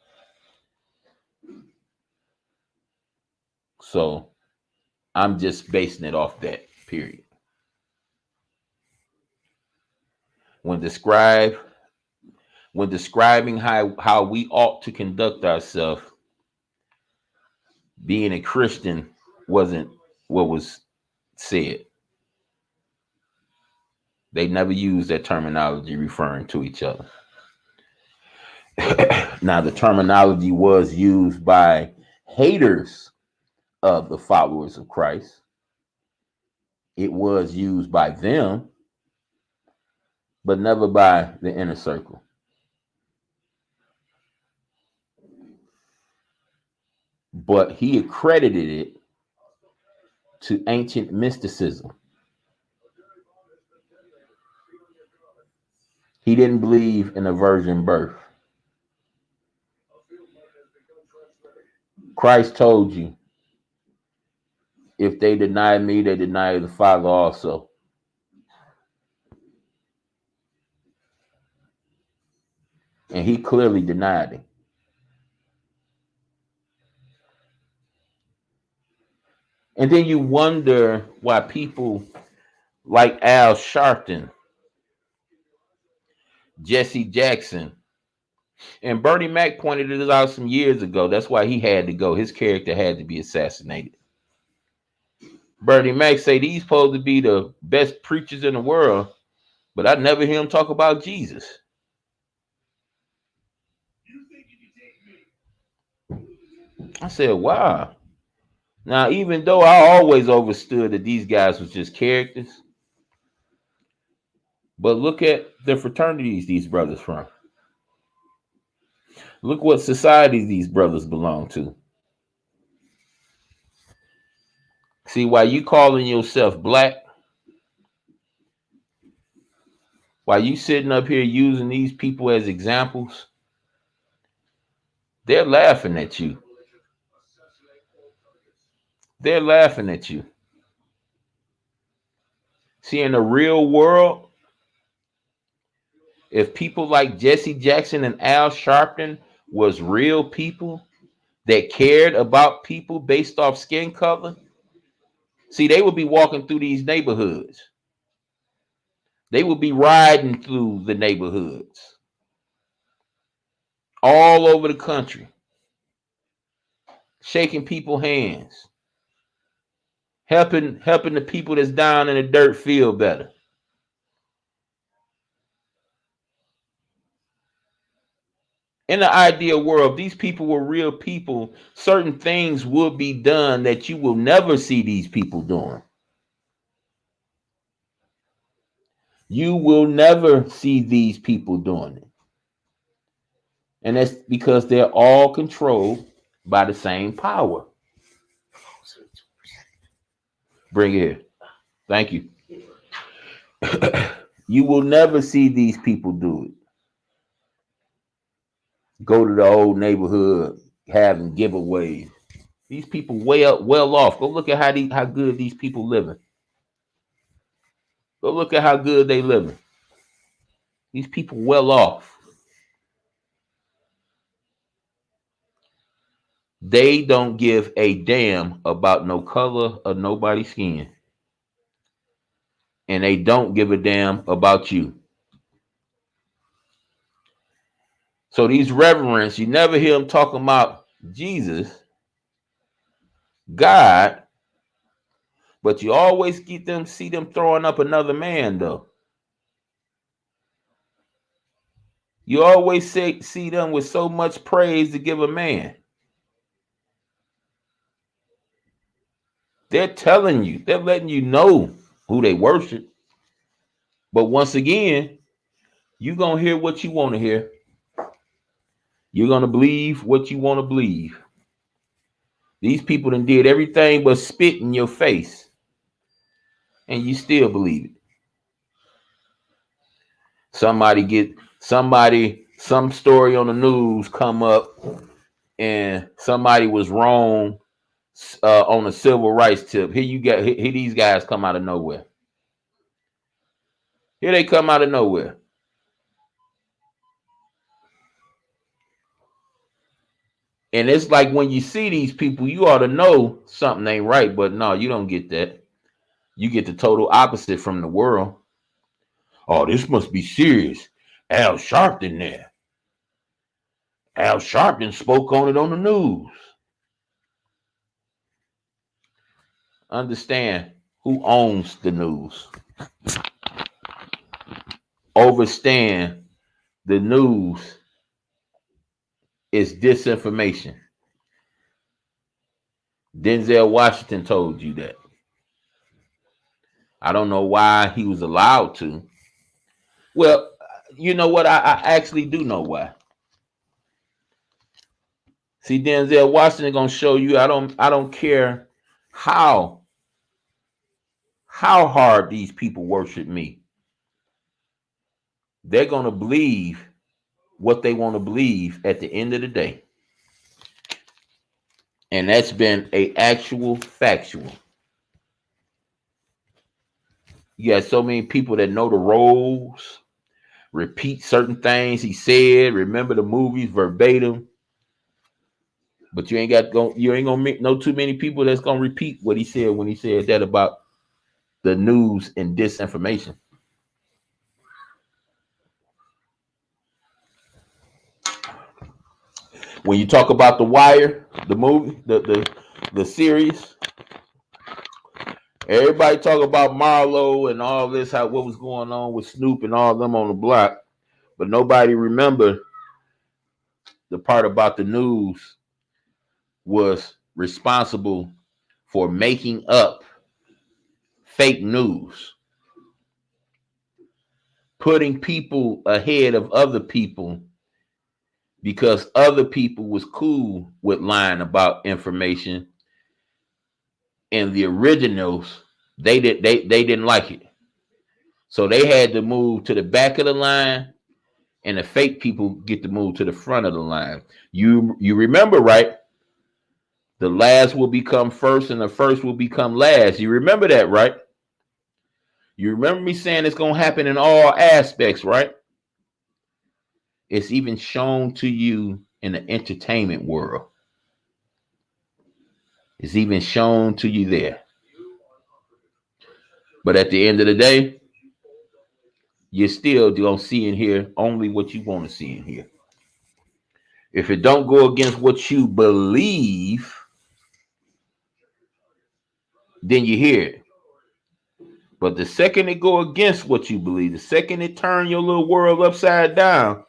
So I'm just basing it off that, period. When describing how we ought to conduct ourselves, being a Christian wasn't what was said. They never used that terminology referring to each other. Now, the terminology was used by haters of the followers of Christ. It was used by them, but never by the inner circle. But he accredited it to ancient mysticism. He didn't believe in a virgin birth. Christ told you, if they deny me, they deny the Father also. And he clearly denied it. And then you wonder why people like Al Sharpton, Jesse Jackson, and Bernie Mac pointed it out some years ago. That's why he had to go. His character had to be assassinated. Bernie Mac say these supposed to be the best preachers in the world, but I never hear him talk about Jesus. I said, wow. Now, even though I always understood that these guys was just characters, but look at the fraternities these brothers from. Look what society these brothers belong to. See, why you calling yourself black, why you sitting up here using these people as examples, They're laughing at you. They're laughing at you. See, in the real world, if people like Jesse Jackson and Al Sharpton was real people that cared about people based off skin color, see, they would be walking through these neighborhoods. They would be riding through the neighborhoods all over the country, shaking people's hands, helping the people that's down in the dirt feel better. In the ideal world, these people were real people. Certain things would be done that you will never see these people doing. You will never see these people doing it. And that's because they're all controlled by the same power. Bring it here. Thank you. You will never see these people do it. Go to the old neighborhood, having giveaways. These people well off. Go look at how good these people living. Go look at how good they living. These people well off. They don't give a damn about no color of nobody's skin. And they don't give a damn about you. So these reverends, you never hear them talking about Jesus, God, but you always see them throwing up another man, though. You always see them with so much praise to give a man. They're telling you, they're letting you know who they worship. But once again, you're going to hear what you want to hear. You're going to believe what you want to believe. These people done did everything but spit in your face. And you still believe it. Some story on the news come up and somebody was wrong on a civil rights tip. Here these guys come out of nowhere. Here they come out of nowhere. And it's like when you see these people, you ought to know something ain't right, but no, you don't get that. You get the total opposite from the world. Oh, this must be serious. Al Sharpton there. Al Sharpton spoke on it on the news. Understand who owns the news. Understand the news is disinformation. Denzel Washington told you that. I don't know why he was allowed to. Well, you know what? I actually do know why. See, Denzel Washington gonna show you. I don't care how hard these people worship me. They're gonna believe what they want to believe at the end of the day. And that's been a actual factual. You got so many people that know the roles, repeat certain things he said, remember the movies verbatim. But you ain't gonna know too many people that's gonna repeat what he said when he said that about the news and disinformation. When you talk about The Wire, the movie, the series, everybody talk about Marlo and all this, what was going on with Snoop and all them on the block, but nobody remember the part about the news was responsible for making up fake news, putting people ahead of other people because other people was cool with lying about information, and the originals they didn't like it, so they had to move to the back of the line and the fake people get to move to the front of the line. You remember, right? The last will become first, and the first will become last. You remember that, right? You remember me saying it's gonna happen in all aspects, right? It's even shown to you in the entertainment world. It's even shown to you there. But at the end of the day, you still don't see and hear only what you want to see and hear. If it don't go against what you believe, then you hear it. But the second it go against what you believe, the second it turn your little world upside down,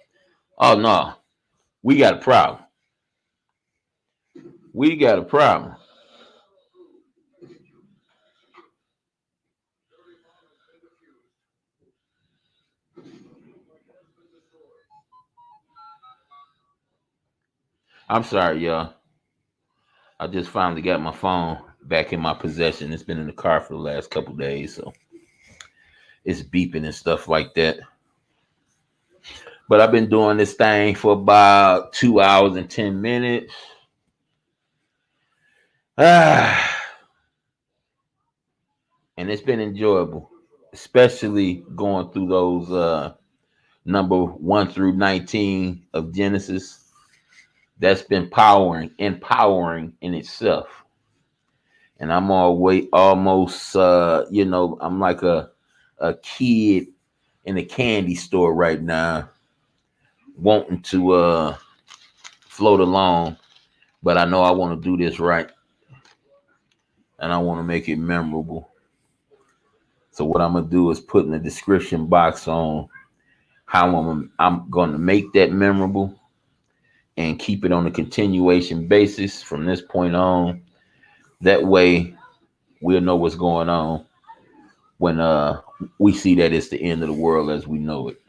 oh no, we got a problem. We got a problem. I'm sorry, y'all. I just finally got my phone back in my possession. It's been in the car for the last couple days, so it's beeping and stuff like that. But I've been doing this thing for about 2 hours and 10 minutes. Ah, and it's been enjoyable, especially going through those number 1 through 19 of Genesis. That's been empowering in itself. And I'm almost I'm like a kid in a candy store right now, wanting to float along, but I know I want to do this right, and I want to make it memorable. So what I'm gonna do is put in the description box on how I'm gonna make that memorable and keep it on a continuation basis from this point on. That way we'll know what's going on when we see that it's the end of the world as we know it.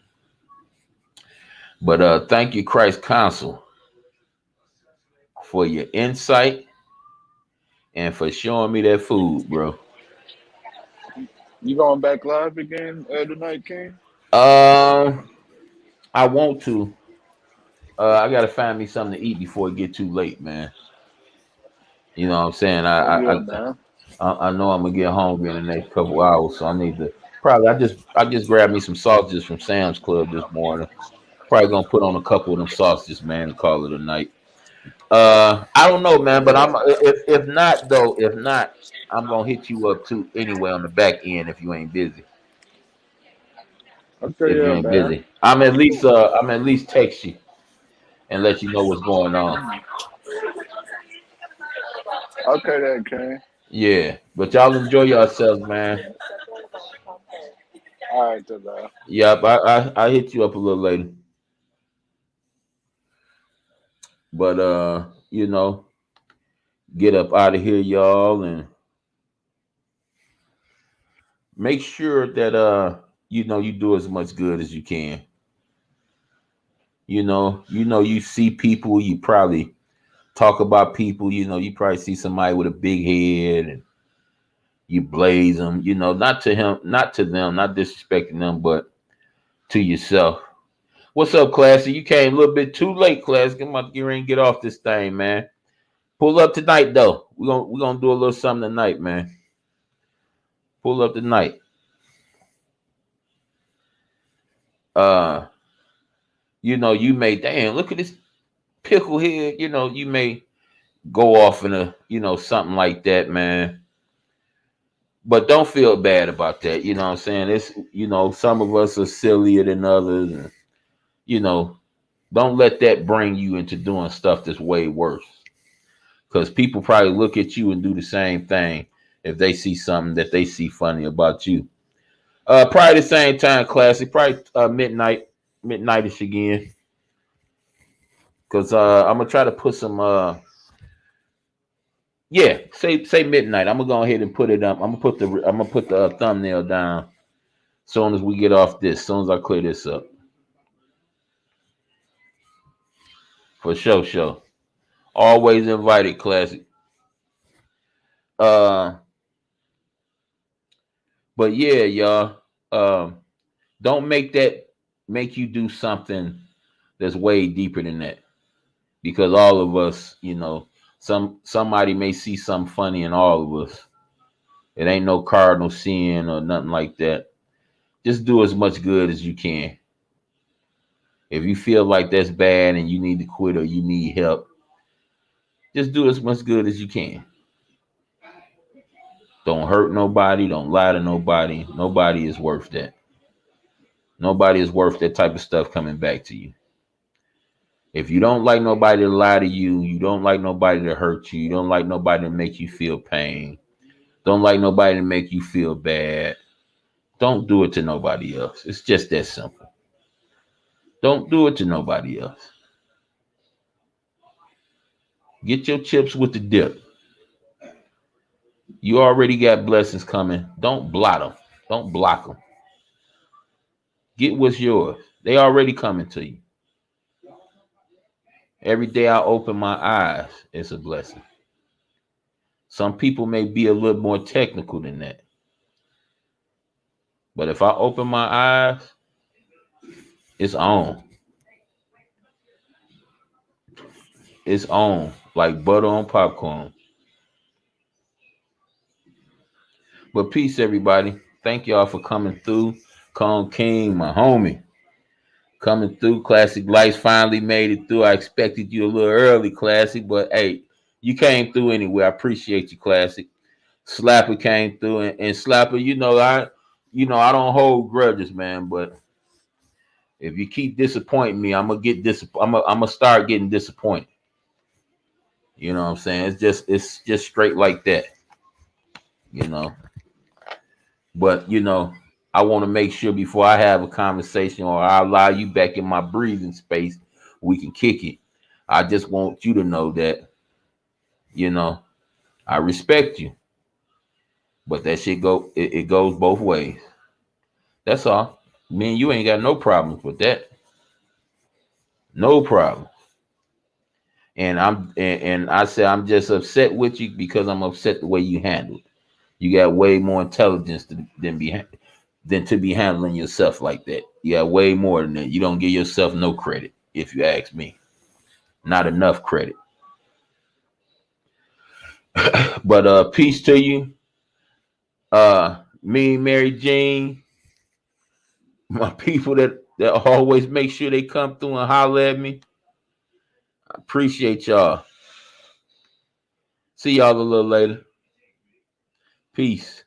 But thank you, Christ Council, for your insight and for showing me that food, bro.
You going back live again tonight, King?
Um, I want to. I gotta find me something to eat before it get too late, man. You know what I'm saying?
Oh yeah, man.
I know I'm gonna get hungry in the next couple hours, so I need to probably. I just grabbed me some sausages from Sam's Club this morning. Probably gonna put on a couple of them sausages, man, and call it a night. I don't know, man, but
Yeah.
if not, I'm gonna hit you up too anyway on the back end if you ain't busy.
Okay,
If you
yeah,
ain't
man.
busy, I'm at least text you and let you know what's going on.
Okay, then, King.
Yeah, but y'all enjoy yourselves, man.
All right, then, man.
Yep, I hit you up a little later. But get up out of here, y'all, and make sure that you do as much good as you can. You see people, you probably talk about people, you probably see somebody with a big head and you blaze them, not to him, not to them, not disrespecting them, but to yourself. What's up, Classy? You came a little bit too late, Classy. I'm about to get ready and get off this thing, man. Pull up tonight, though. We're gonna do a little something tonight, man. Pull up tonight. Uh, you may damn look at this pickle here. You may go off in a something like that, man. But don't feel bad about that. You know what I'm saying? It's some of us are sillier than others, and you know, don't let that bring you into doing stuff that's way worse. Because people probably look at you and do the same thing if they see something that they see funny about you. Probably the same time, classic. Probably midnightish again. Because I'm gonna try to put some. Yeah, say midnight. I'm gonna go ahead and put it up. I'm gonna put the thumbnail down. Soon as we get off this, soon as I clear this up, for sure. Always invited, classic. Uh, but yeah, y'all. Don't make that make you do something that's way deeper than that. Because all of us, somebody may see something funny in all of us. It ain't no cardinal sin or nothing like that. Just do as much good as you can. If you feel like that's bad and you need to quit or you need help, just do as much good as you can. Don't hurt nobody. Don't lie to nobody. Nobody is worth that. Nobody is worth that type of stuff coming back to you. If you don't like nobody to lie to you, you don't like nobody to hurt you, you don't like nobody to make you feel pain, don't like nobody to make you feel bad, don't do it to nobody else. It's just that simple. Don't do it to nobody else. Get your chips with the dip. You already got blessings coming. Don't blot them. Don't block them. Get what's yours. They already coming to you. Every day I open my eyes, it's a blessing. Some people may be a little more technical than that. But if I open my eyes, it's on. It's on like butter on popcorn. But peace, everybody. Thank y'all for coming through. Kong King, my homie. Coming through. Classic Lights finally made it through. I expected you a little early, Classic, but hey, you came through anyway. I appreciate you, Classic. Slapper came through, and Slapper, I don't hold grudges, man. But if you keep disappointing me, I'm gonna start getting disappointed. You know what I'm saying? It's just straight like that. You know. But I want to make sure before I have a conversation or I allow you back in my breathing space, we can kick it. I just want you to know that, I respect you. But that shit it goes both ways. That's all. Me and you ain't got no problems with that. No problem. And I say I'm just upset with you because I'm upset the way you handled it. You got way more intelligence than to be handling yourself like that. You got way more than that. You don't give yourself no credit, if you ask me. Not enough credit. But peace to you. Me, Mary Jane, my people that always make sure they come through and holler at me. I appreciate y'all. See y'all a little later. Peace.